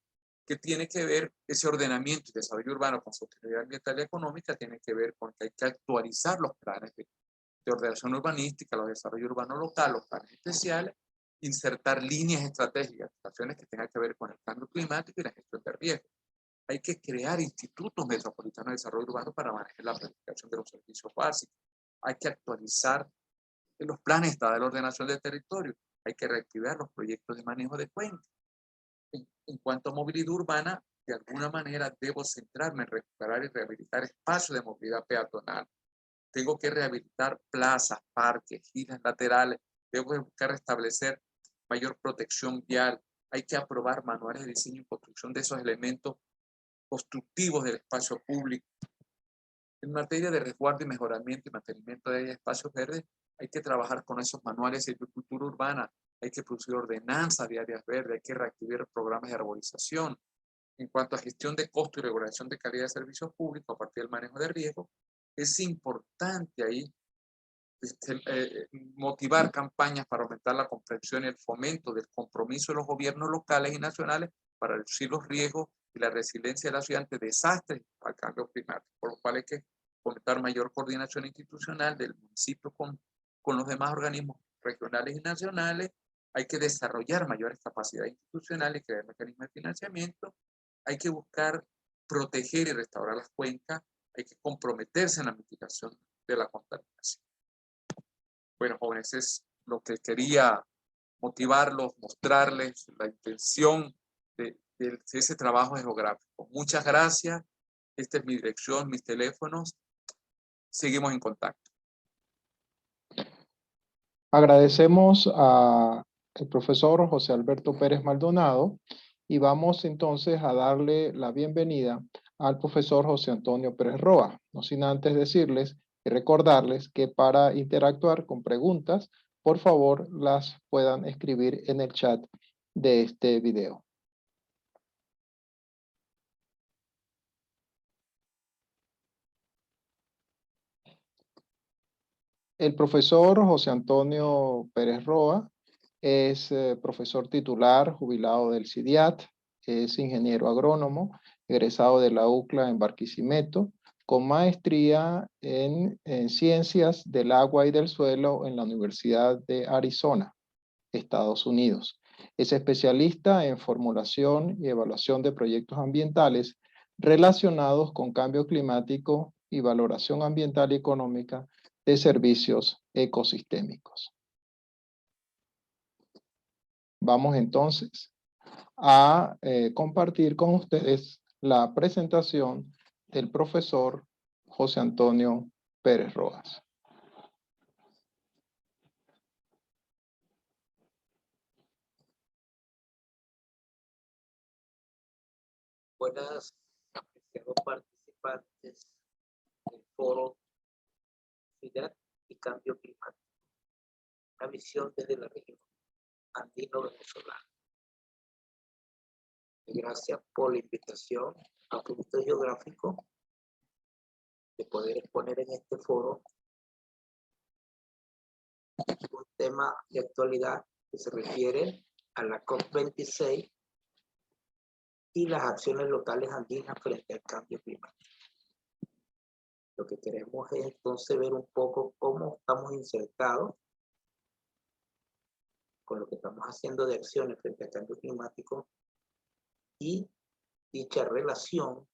que tiene que ver ese ordenamiento y desarrollo urbano con sostenibilidad ambiental y económica, tiene que ver con que hay que actualizar los planes de ordenación urbanística, los desarrollos urbanos locales, los planes especiales, insertar líneas estratégicas, acciones que tengan que ver con el cambio climático y la gestión de riesgos. Hay que crear institutos metropolitanos de desarrollo urbano para manejar la planificación de los servicios básicos. Hay que actualizar los planes estadales de ordenación del territorio. Hay que reactivar los proyectos de manejo de cuencas. En cuanto a movilidad urbana, de alguna manera debo centrarme en recuperar y rehabilitar espacios de movilidad peatonal. Tengo que rehabilitar plazas, parques, giras laterales. Debo buscar restablecer mayor protección vial. Hay que aprobar manuales de diseño y construcción de esos elementos constructivos del espacio público. En materia de resguardo y mejoramiento y mantenimiento de espacios verdes, hay que trabajar con esos manuales de agricultura urbana, hay que producir ordenanzas de áreas verdes, hay que reactivar programas de arborización. En cuanto a gestión de costo y regulación de calidad de servicios públicos a partir del manejo de riesgo, es importante ahí motivar campañas para aumentar la comprensión y el fomento del compromiso de los gobiernos locales y nacionales para reducir los riesgos y la resiliencia de la ciudad ante desastres al cambio climático, por lo cual hay que fomentar mayor coordinación institucional del municipio con los demás organismos regionales y nacionales. Hay que desarrollar mayores capacidades institucionales y crear mecanismos de financiamiento. Hay que buscar proteger y restaurar las cuencas. Hay que comprometerse en la mitigación de la contaminación. Bueno, jóvenes, es lo que quería motivarlos, mostrarles la intención de ese trabajo geográfico. Muchas gracias. Esta es mi dirección, mis teléfonos. Seguimos en contacto. Agradecemos al profesor José Alberto Pérez Maldonado y vamos entonces a darle la bienvenida al profesor José Antonio Pérez Roa. No sin antes decirles y recordarles que para interactuar con preguntas, por favor, las puedan escribir en el chat de este video. El profesor José Antonio Pérez Roa es profesor titular jubilado del CIDIAT, es ingeniero agrónomo, egresado de la UCLA en Barquisimeto, con maestría en Ciencias del Agua y del Suelo en la Universidad de Arizona, Estados Unidos. Es especialista en formulación y evaluación de proyectos ambientales relacionados con cambio climático y valoración ambiental y económica de servicios ecosistémicos. Vamos entonces a compartir con ustedes la presentación del profesor José Antonio Pérez Rojas. Buenas, apreciados participantes del foro Ciudad y Cambio Climático, una visión desde la región andino-venezolana. Gracias por la invitación a Punto Geográfico de poder exponer en este foro un tema de actualidad que se refiere a la COP26 y las acciones locales andinas frente al cambio climático. Lo que queremos es entonces ver un poco cómo estamos insertados con lo que estamos haciendo de acciones frente al cambio climático y dicha relación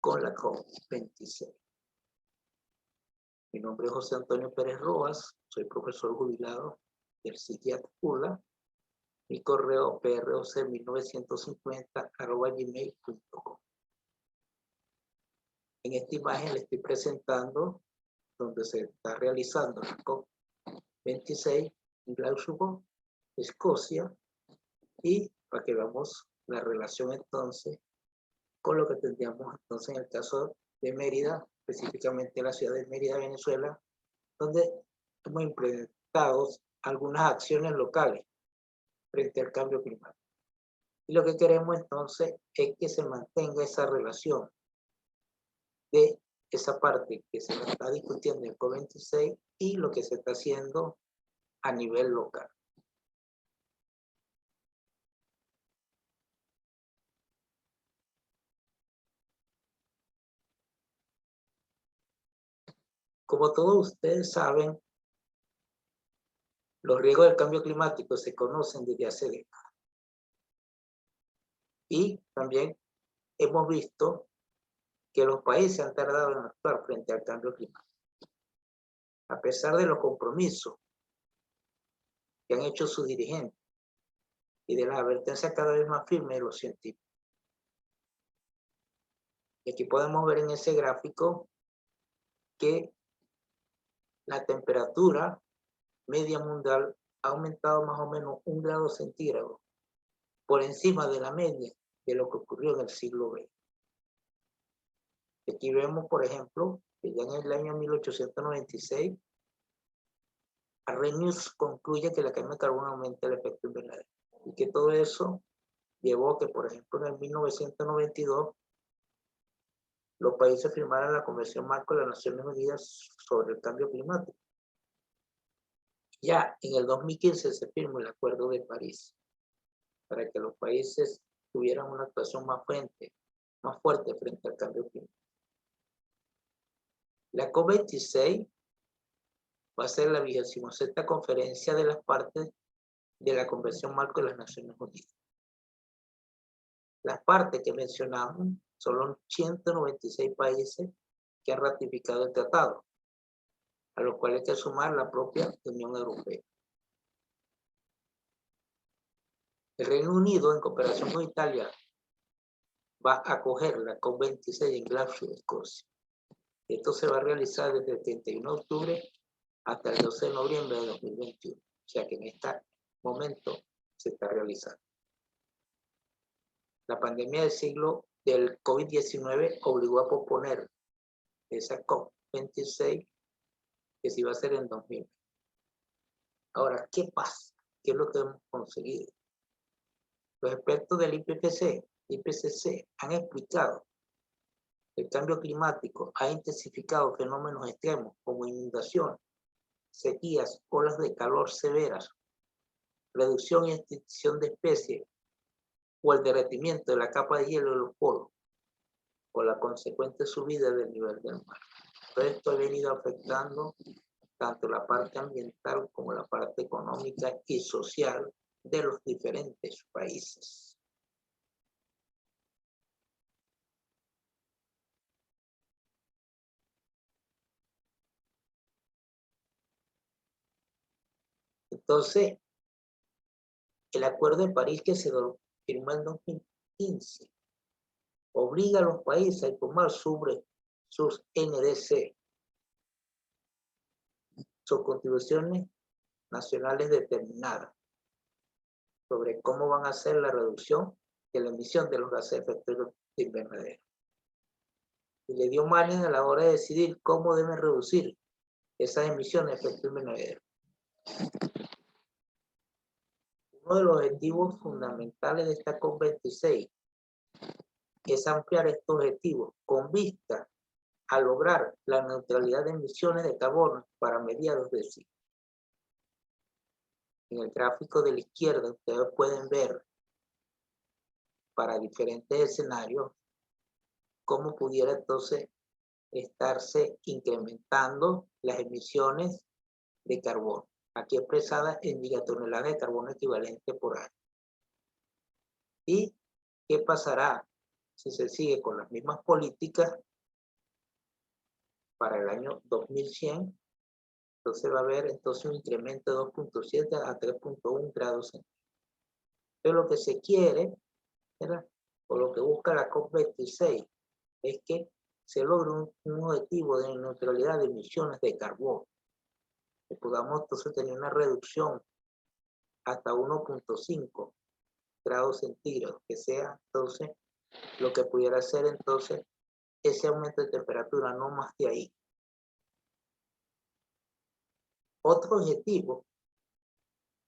con la COP26. Mi nombre es José Antonio Pérez Rojas, soy profesor jubilado del CIDIAT ULA. Mi correo proc1950@gmail.com. En esta imagen le estoy presentando donde se está realizando la COP26 en Glasgow, Escocia, y para que veamos la relación entonces con lo que tendríamos entonces en el caso de Mérida, específicamente la ciudad de Mérida, Venezuela, donde hemos implementado algunas acciones locales frente al cambio climático. Y lo que queremos entonces es que se mantenga esa relación de esa parte que se está discutiendo en el COP26 y lo que se está haciendo a nivel local. Como todos ustedes saben, los riesgos del cambio climático se conocen desde hace décadas. Y también hemos visto que los países han tardado en actuar frente al cambio climático. A pesar de los compromisos que han hecho sus dirigentes y de las advertencias cada vez más firmes de los científicos. Y aquí podemos ver en ese gráfico que la temperatura media mundial ha aumentado más o menos 1 grado centígrado por encima de la media de lo que ocurrió en el siglo XX. Aquí vemos, por ejemplo, que ya en el año 1896, Arrhenius concluye que la quema de carbono aumenta el efecto invernadero y que todo eso llevó a que, por ejemplo, en el 1992, los países firmaran la Convención Marco de las Naciones Unidas sobre el Cambio Climático. Ya en el 2015 se firmó el Acuerdo de París para que los países tuvieran una actuación más fuerte frente al cambio climático. La COP26 va a ser la 26ª conferencia de las partes de la Convención Marco de las Naciones Unidas. Las partes que mencionamos son los 196 países que han ratificado el tratado, a los cuales hay que sumar la propia Unión Europea. El Reino Unido, en cooperación con Italia, va a acoger la COP26 en Glasgow, Escocia. Esto se va a realizar desde el 31 de octubre hasta el 12 de noviembre de 2021. O sea que en este momento se está realizando. La pandemia del COVID-19 obligó a posponer esa COP26 que se iba a hacer en 2020. Ahora, ¿qué pasa? ¿Qué es lo que hemos conseguido? Los expertos del IPCC han explicado que el cambio climático ha intensificado fenómenos extremos como inundaciones, sequías, olas de calor severas, reducción y extinción de especies o el derretimiento de la capa de hielo de los polos o la consecuente subida del nivel del mar. Todo esto ha venido afectando tanto la parte ambiental como la parte económica y social de los diferentes países. Entonces, el Acuerdo de París que se firmó en 2015 obliga a los países a tomar sobre sus NDC, sus contribuciones nacionales determinadas, sobre cómo van a hacer la reducción de la emisión de los gases de efecto invernadero. Y le dio margen a la hora de decidir cómo deben reducir esas emisiones de efecto invernadero. Uno de los objetivos fundamentales de esta COP26 es ampliar estos objetivos con vista a lograr la neutralidad de emisiones de carbono para mediados del siglo. En el gráfico de la izquierda ustedes pueden ver para diferentes escenarios cómo pudiera entonces estarse incrementando las emisiones de carbono, aquí expresadas en gigatoneladas de carbono equivalente por año. ¿Y qué pasará si se sigue con las mismas políticas para el año 2100? Entonces va a haber entonces un incremento de 2.7 a 3.1 grados centígrados. Pero lo que se quiere, ¿verdad?, o lo que busca la COP26 es que se logre un objetivo de neutralidad de emisiones de carbono, que podamos entonces tener una reducción hasta 1.5 grados centígrados, que sea entonces lo que pudiera ser entonces ese aumento de temperatura, no más de ahí. Otro objetivo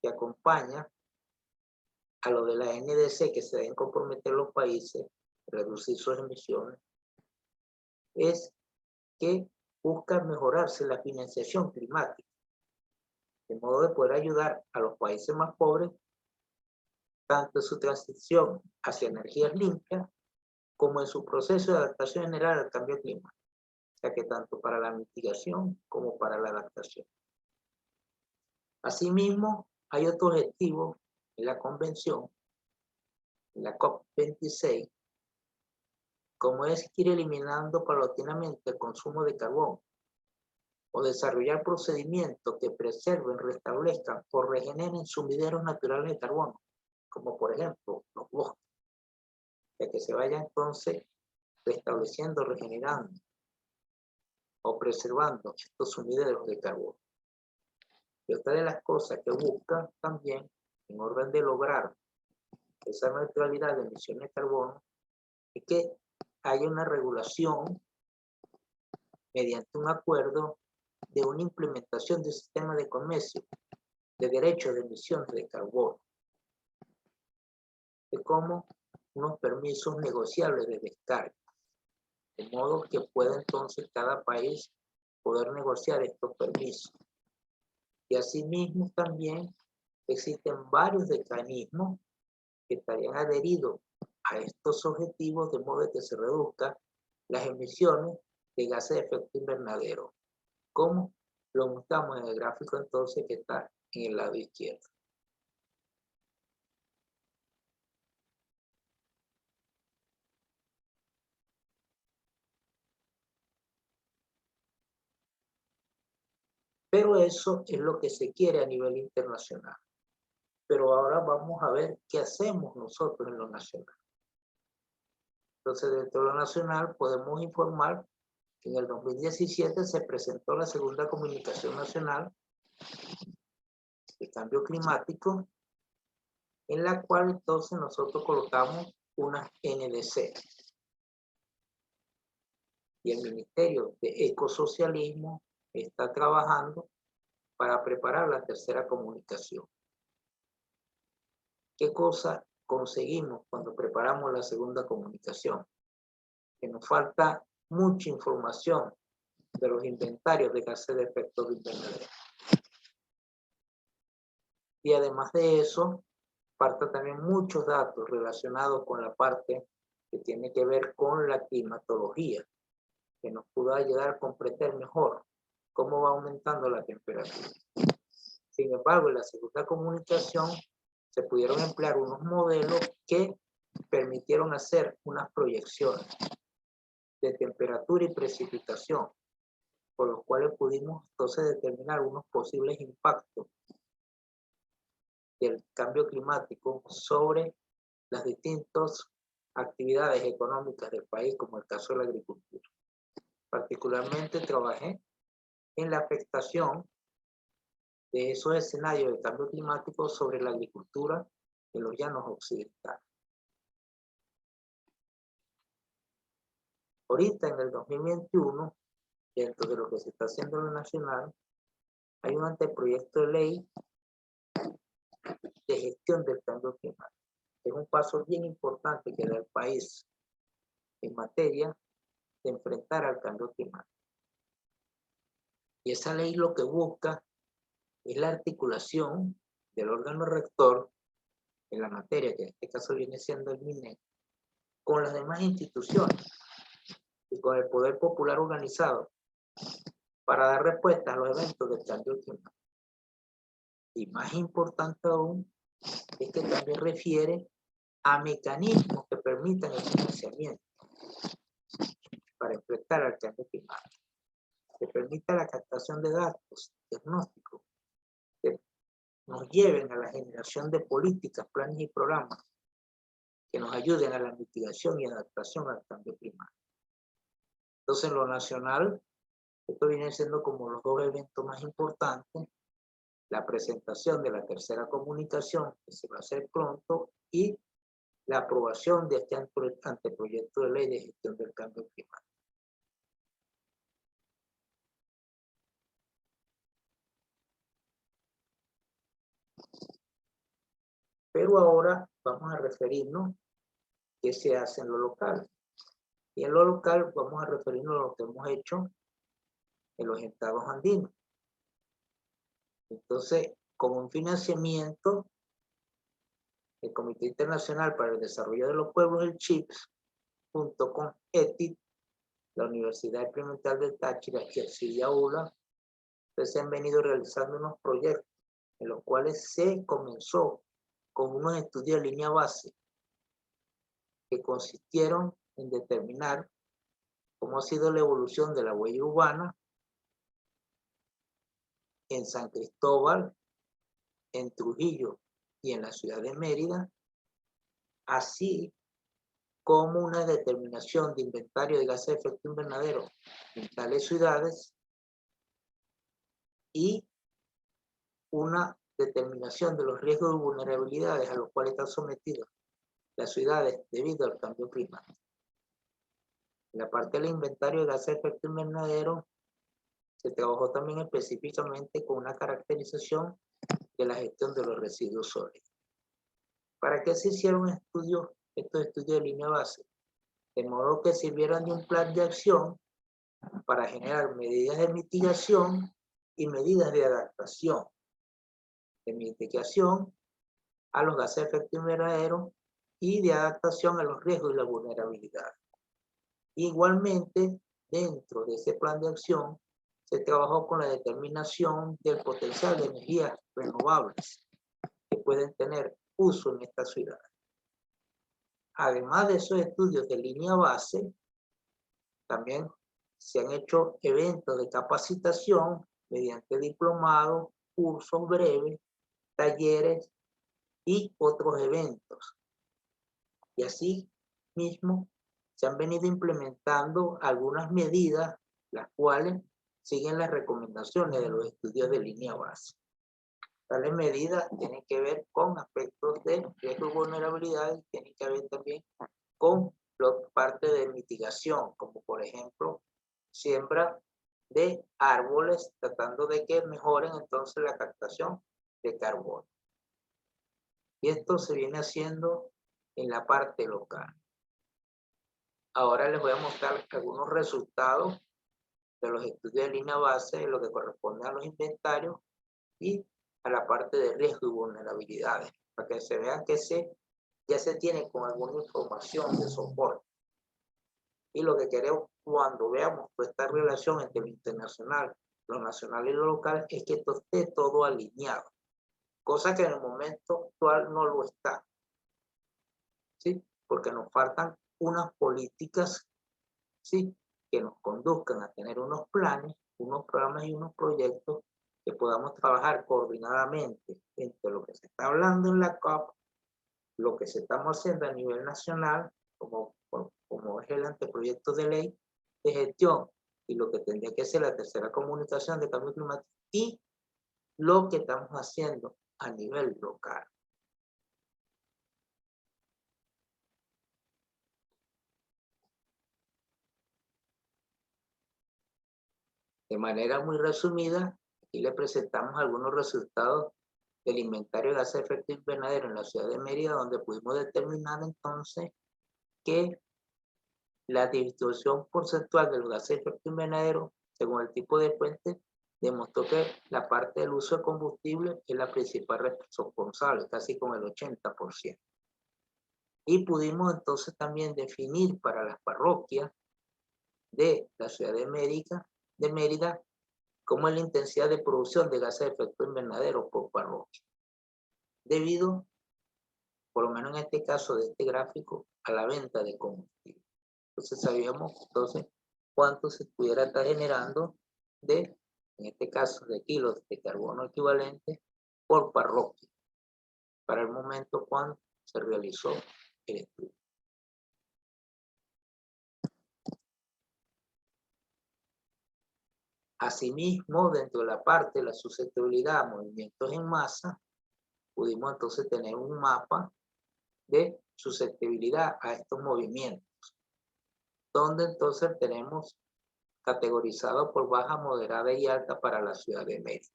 que acompaña a lo de la NDC, que se deben comprometer los países a reducir sus emisiones, es que busca mejorarse la financiación climática, de modo de poder ayudar a los países más pobres, tanto en su transición hacia energías limpias, como en su proceso de adaptación general al cambio climático. O sea que tanto para la mitigación como para la adaptación. Asimismo, hay otro objetivo en la convención, en la COP26, como es ir eliminando paulatinamente el consumo de carbón o desarrollar procedimientos que preserven, restablezcan o regeneren sumideros naturales de carbono, como por ejemplo los bosques, de que se vaya entonces restableciendo, regenerando o preservando estos sumideros de carbono. Y otra de las cosas que busca también, en orden de lograr esa neutralidad de emisiones de carbono, es que haya una regulación mediante un acuerdo de una implementación de un sistema de comercio de derechos de emisiones de carbono, de como unos permisos negociables de descarga, de modo que pueda entonces cada país poder negociar estos permisos. Y asimismo también existen varios mecanismos que estarían adheridos a estos objetivos, de modo que se reduzcan las emisiones de gases de efecto invernadero, como lo mostramos en el gráfico entonces que está en el lado izquierdo. Pero eso es lo que se quiere a nivel internacional. Pero ahora vamos a ver qué hacemos nosotros en lo nacional. Entonces, dentro de lo nacional podemos informar que en el 2017 se presentó la segunda comunicación nacional de cambio climático, en la cual entonces nosotros colocamos una NDC. Y el Ministerio de Ecosocialismo está trabajando para preparar la tercera comunicación. ¿Qué cosa conseguimos cuando preparamos la segunda comunicación? Que nos falta mucha información de los inventarios de gases de efecto invernadero. Y además de eso, falta también muchos datos relacionados con la parte que tiene que ver con la climatología, que nos pueda ayudar a comprender mejor cómo va aumentando la temperatura. Sin embargo, en la segunda comunicación se pudieron emplear unos modelos que permitieron hacer unas proyecciones de temperatura y precipitación, por los cuales pudimos entonces determinar unos posibles impactos del cambio climático sobre las distintas actividades económicas del país, como el caso de la agricultura. Particularmente trabajé en la afectación de esos escenarios de cambio climático sobre la agricultura en los llanos occidentales. Ahorita, en el 2021, dentro de lo que se está haciendo en lo nacional, hay un anteproyecto de ley de gestión del cambio climático. Es un paso bien importante que da el país en materia de enfrentar al cambio climático. Y esa ley lo que busca es la articulación del órgano rector en la materia, que en este caso viene siendo el MINEC, con las demás instituciones y con el poder popular organizado para dar respuesta a los eventos del cambio climático. Y más importante aún, es que también refiere a mecanismos que permitan el financiamiento para enfrentar al cambio climático, que permita la captación de datos, diagnósticos, que nos lleven a la generación de políticas, planes y programas que nos ayuden a la mitigación y adaptación al cambio climático. Entonces, en lo nacional, esto viene siendo como los dos eventos más importantes: la presentación de la tercera comunicación, que se va a hacer pronto, y la aprobación de este anteproyecto de ley de gestión del cambio climático. Pero ahora vamos a referirnos a qué se hace en lo local. Y en lo local vamos a referirnos a lo que hemos hecho en los estados andinos. Entonces, con un financiamiento, el Comité Internacional para el Desarrollo de los Pueblos, el CHIPS, junto con ETIT, la Universidad Experimental de Táchira y el CIDIA-ULA, se han venido realizando unos proyectos en los cuales se comenzó con unos estudios de línea base que consistieron en determinar cómo ha sido la evolución de la huella urbana en San Cristóbal, en Trujillo y en la ciudad de Mérida, así como una determinación de inventario de gases de efecto invernadero en tales ciudades y una determinación de los riesgos y vulnerabilidades a los cuales están sometidas las ciudades debido al cambio climático. En la parte del inventario de gases de efecto invernadero se trabajó también específicamente con una caracterización de la gestión de los residuos sólidos. ¿Para qué se hicieron estos estudios de línea base? De modo que sirvieran de un plan de acción para generar medidas de mitigación y medidas de adaptación. De mitigación a los gases de efecto invernadero y de adaptación a los riesgos y la vulnerabilidad. Igualmente, dentro de ese plan de acción, se trabajó con la determinación del potencial de energías renovables que pueden tener uso en esta ciudad. Además de esos estudios de línea base, también se han hecho eventos de capacitación mediante diplomados, cursos breves, talleres y otros eventos. Y así mismo se han venido implementando algunas medidas, las cuales siguen las recomendaciones de los estudios de línea base. Tales medidas tienen que ver con aspectos de riesgo y vulnerabilidad y tienen que ver también con parte de mitigación, como por ejemplo, siembra de árboles, tratando de que mejoren entonces la captación de carbono. Y esto se viene haciendo en la parte local. Ahora les voy a mostrar algunos resultados de los estudios de línea base en lo que corresponde a los inventarios y a la parte de riesgo y vulnerabilidades, para que se vean que ya se tiene con alguna información de soporte. Y lo que queremos cuando veamos toda esta relación entre lo internacional, lo nacional y lo local es que esto esté todo alineado, cosa que en el momento actual no lo está, ¿sí? Porque nos faltan unas políticas, ¿sí?, que nos conduzcan a tener unos planes, unos programas y unos proyectos que podamos trabajar coordinadamente entre lo que se está hablando en la COP, lo que se estamos haciendo a nivel nacional, como es el anteproyecto de ley de gestión, y lo que tendría que ser la tercera comunicación de cambio climático, y lo que estamos haciendo a nivel local. De manera muy resumida, aquí le presentamos algunos resultados del inventario de gases de efecto invernadero en la ciudad de Mérida, donde pudimos determinar entonces que la distribución porcentual de los gases de efecto invernadero, según el tipo de fuente, demostró que la parte del uso de combustible es la principal responsable, casi con el 80%. Y pudimos entonces también definir para las parroquias de la ciudad de Mérida, cómo es la intensidad de producción de gases de efecto invernadero por parroquia, debido, por lo menos en este caso de este gráfico, a la venta de combustible. Entonces sabíamos entonces cuánto se pudiera estar generando en este caso, de kilos de carbono equivalente por parroquia, para el momento cuando se realizó el estudio. Asimismo, dentro de la parte de la susceptibilidad a movimientos en masa, pudimos entonces tener un mapa de susceptibilidad a estos movimientos, donde entonces tenemos categorizado por baja, moderada y alta para la ciudad de Mérida.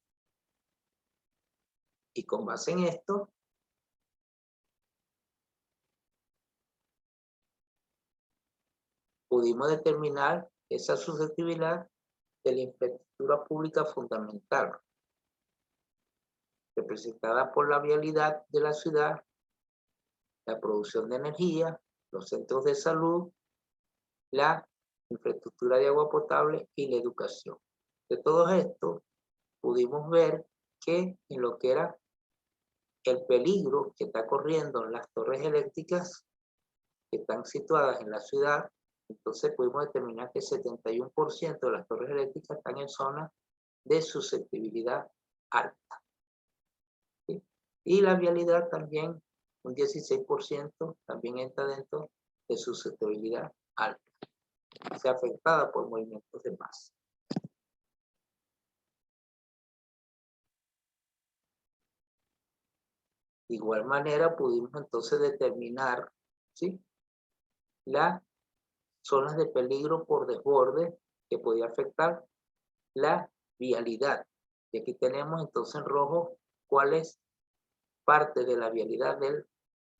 Y con base en esto, pudimos determinar esa susceptibilidad de la infraestructura pública fundamental, representada por la vialidad de la ciudad, la producción de energía, los centros de salud, la infraestructura de agua potable y la educación. De todo esto, pudimos ver que en lo que era el peligro que está corriendo en las torres eléctricas que están situadas en la ciudad, entonces pudimos determinar que el 71% de las torres eléctricas están en zonas de susceptibilidad alta. ¿Sí? Y la vialidad también, un 16%, también entra dentro de susceptibilidad alta, sea afectada por movimientos de masa. De igual manera pudimos entonces determinar, ¿sí?, las zonas de peligro por desborde que podía afectar la vialidad. Y aquí tenemos entonces en rojo cuáles parte de la vialidad de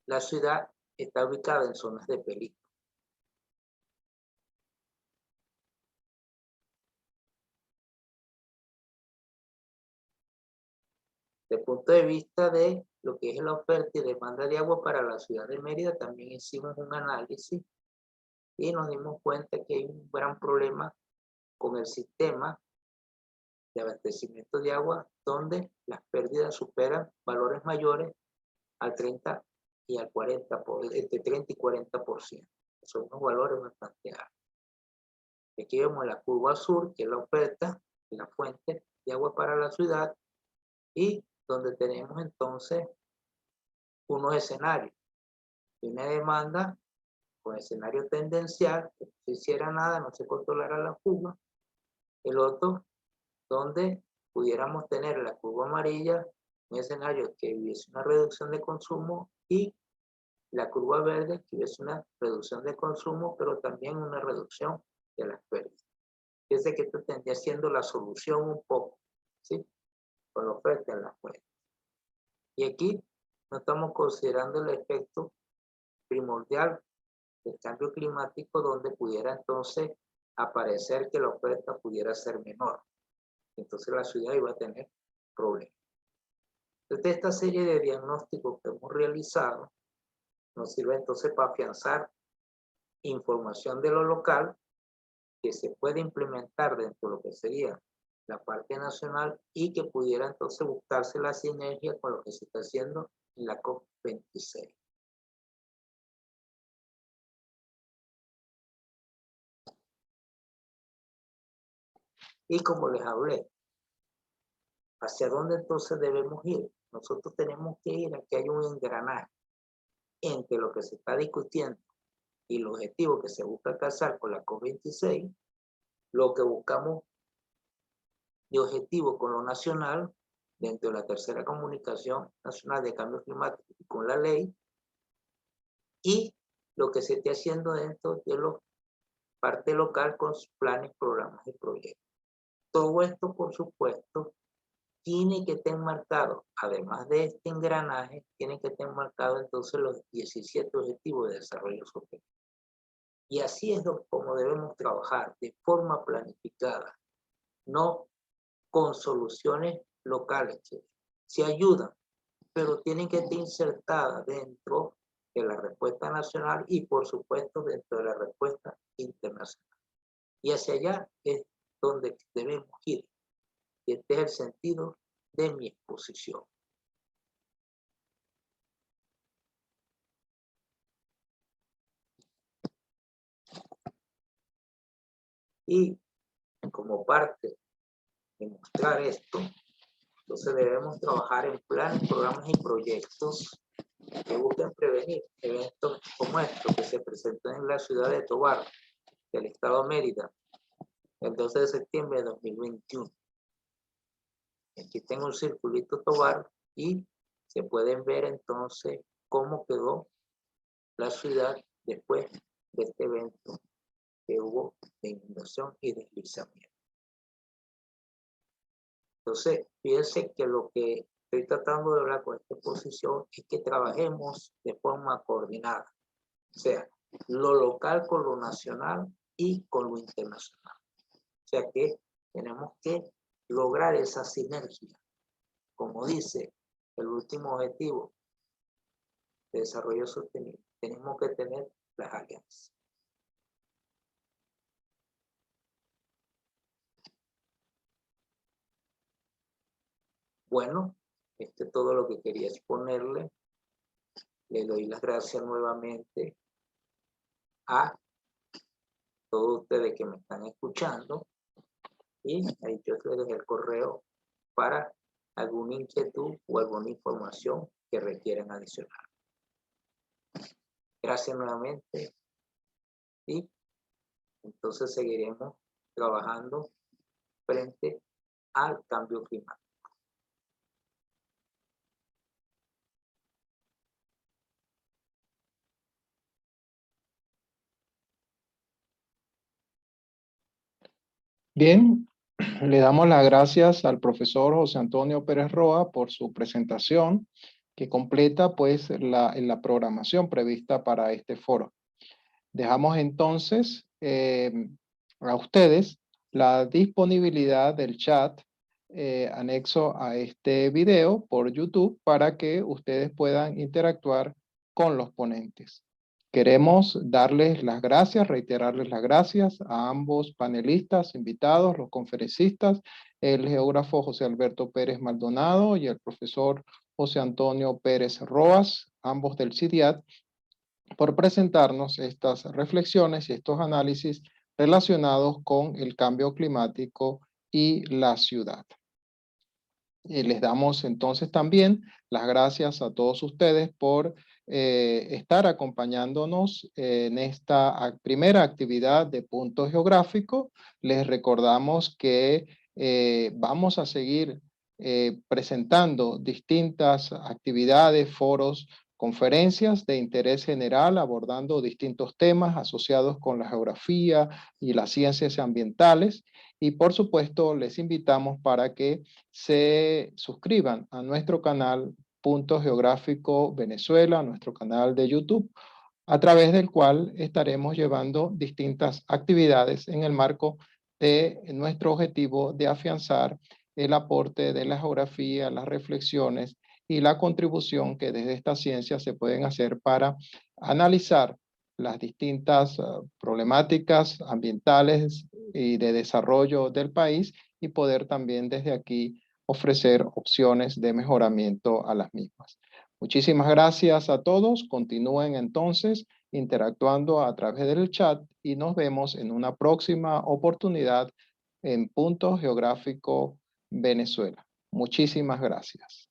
la ciudad está ubicada en zonas de peligro. Desde el punto de vista de lo que es la oferta y demanda de agua para la ciudad de Mérida, también hicimos un análisis y nos dimos cuenta que hay un gran problema con el sistema de abastecimiento de agua, donde las pérdidas superan valores mayores al 30 y al 40, entre 30 y 40%. Son unos valores bastante altos. Aquí vemos la curva azul, que es la oferta de la fuente de agua para la ciudad, y donde tenemos entonces unos escenarios de una demanda con escenario tendencial, que no se hiciera nada, no se controlara la fuga. El otro, donde pudiéramos tener la curva amarilla, un escenario que hubiese una reducción de consumo, y la curva verde que hubiese una reducción de consumo, pero también una reducción de las pérdidas. Fíjense que esto tendría siendo la solución un poco, ¿sí?, con la oferta en la fuente. Y aquí no estamos considerando el efecto primordial del cambio climático, donde pudiera entonces aparecer que la oferta pudiera ser menor. Entonces la ciudad iba a tener problemas. Desde esta serie de diagnósticos que hemos realizado, nos sirve entonces para afianzar información de lo local que se puede implementar dentro de lo que sería la parte nacional y que pudiera entonces buscarse la sinergia con lo que se está haciendo en la COP26. Y como les hablé, ¿hacia dónde entonces debemos ir? Nosotros tenemos que ir a que haya un engranaje entre lo que se está discutiendo y el objetivo que se busca alcanzar con la COP26, lo que buscamos de objetivo con lo nacional, dentro de la tercera comunicación nacional de cambio climático y con la ley, y lo que se esté haciendo dentro de la parte local con sus planes, programas y proyectos. Todo esto, por supuesto, tiene que estar enmarcado, además de este engranaje, tiene que estar enmarcado entonces los 17 objetivos de desarrollo sostenible. Y así es como debemos trabajar, de forma planificada, no con soluciones locales que se ayudan, pero tienen que estar insertadas dentro de la respuesta nacional y, por supuesto, dentro de la respuesta internacional. Y hacia allá es donde debemos ir. Y este es el sentido de mi exposición. Y como parte de mostrar esto, entonces debemos trabajar en planes, programas y proyectos que busquen prevenir eventos como estos que se presentó en la ciudad de Tobar, del estado de Mérida, el 12 de septiembre de 2021. Aquí tengo un circulito Tobar y se pueden ver entonces cómo quedó la ciudad después de este evento que hubo de inundación y deslizamiento. Entonces, fíjense que lo que estoy tratando de hablar con esta exposición es que trabajemos de forma coordinada, o sea, lo local con lo nacional y con lo internacional. O sea que tenemos que lograr esa sinergia. Como dice el último objetivo de desarrollo sostenible, tenemos que tener las alianzas. Bueno, esto es todo lo que quería exponerle. Le doy las gracias nuevamente a todos ustedes que me están escuchando. Y ahí yo les dejé el correo para alguna inquietud o alguna información que requieran adicional. Gracias nuevamente y entonces seguiremos trabajando frente al cambio climático. Bien, le damos las gracias al profesor José Antonio Pérez Roa por su presentación que completa pues la programación prevista para este foro. Dejamos entonces a ustedes la disponibilidad del chat anexo a este video por YouTube para que ustedes puedan interactuar con los ponentes. Queremos darles las gracias, reiterarles las gracias a ambos panelistas, invitados, los conferencistas, el geógrafo José Alberto Pérez Maldonado y el profesor José Antonio Pérez Roas, ambos del CIDIAT, por presentarnos estas reflexiones y estos análisis relacionados con el cambio climático y la ciudad. Y les damos entonces también las gracias a todos ustedes por estar acompañándonos en esta primera actividad de Punto Geográfico. Les recordamos que vamos a seguir presentando distintas actividades, foros, conferencias de interés general abordando distintos temas asociados con la geografía y las ciencias ambientales. Y por supuesto, les invitamos para que se suscriban a nuestro canal Punto Geográfico Venezuela, nuestro canal de YouTube, a través del cual estaremos llevando distintas actividades en el marco de nuestro objetivo de afianzar el aporte de la geografía, las reflexiones y la contribución que desde esta ciencia se pueden hacer para analizar las distintas problemáticas ambientales y de desarrollo del país y poder también desde aquí ofrecer opciones de mejoramiento a las mismas. Muchísimas gracias a todos. Continúen entonces interactuando a través del chat y nos vemos en una próxima oportunidad en Punto Geográfico Venezuela. Muchísimas gracias.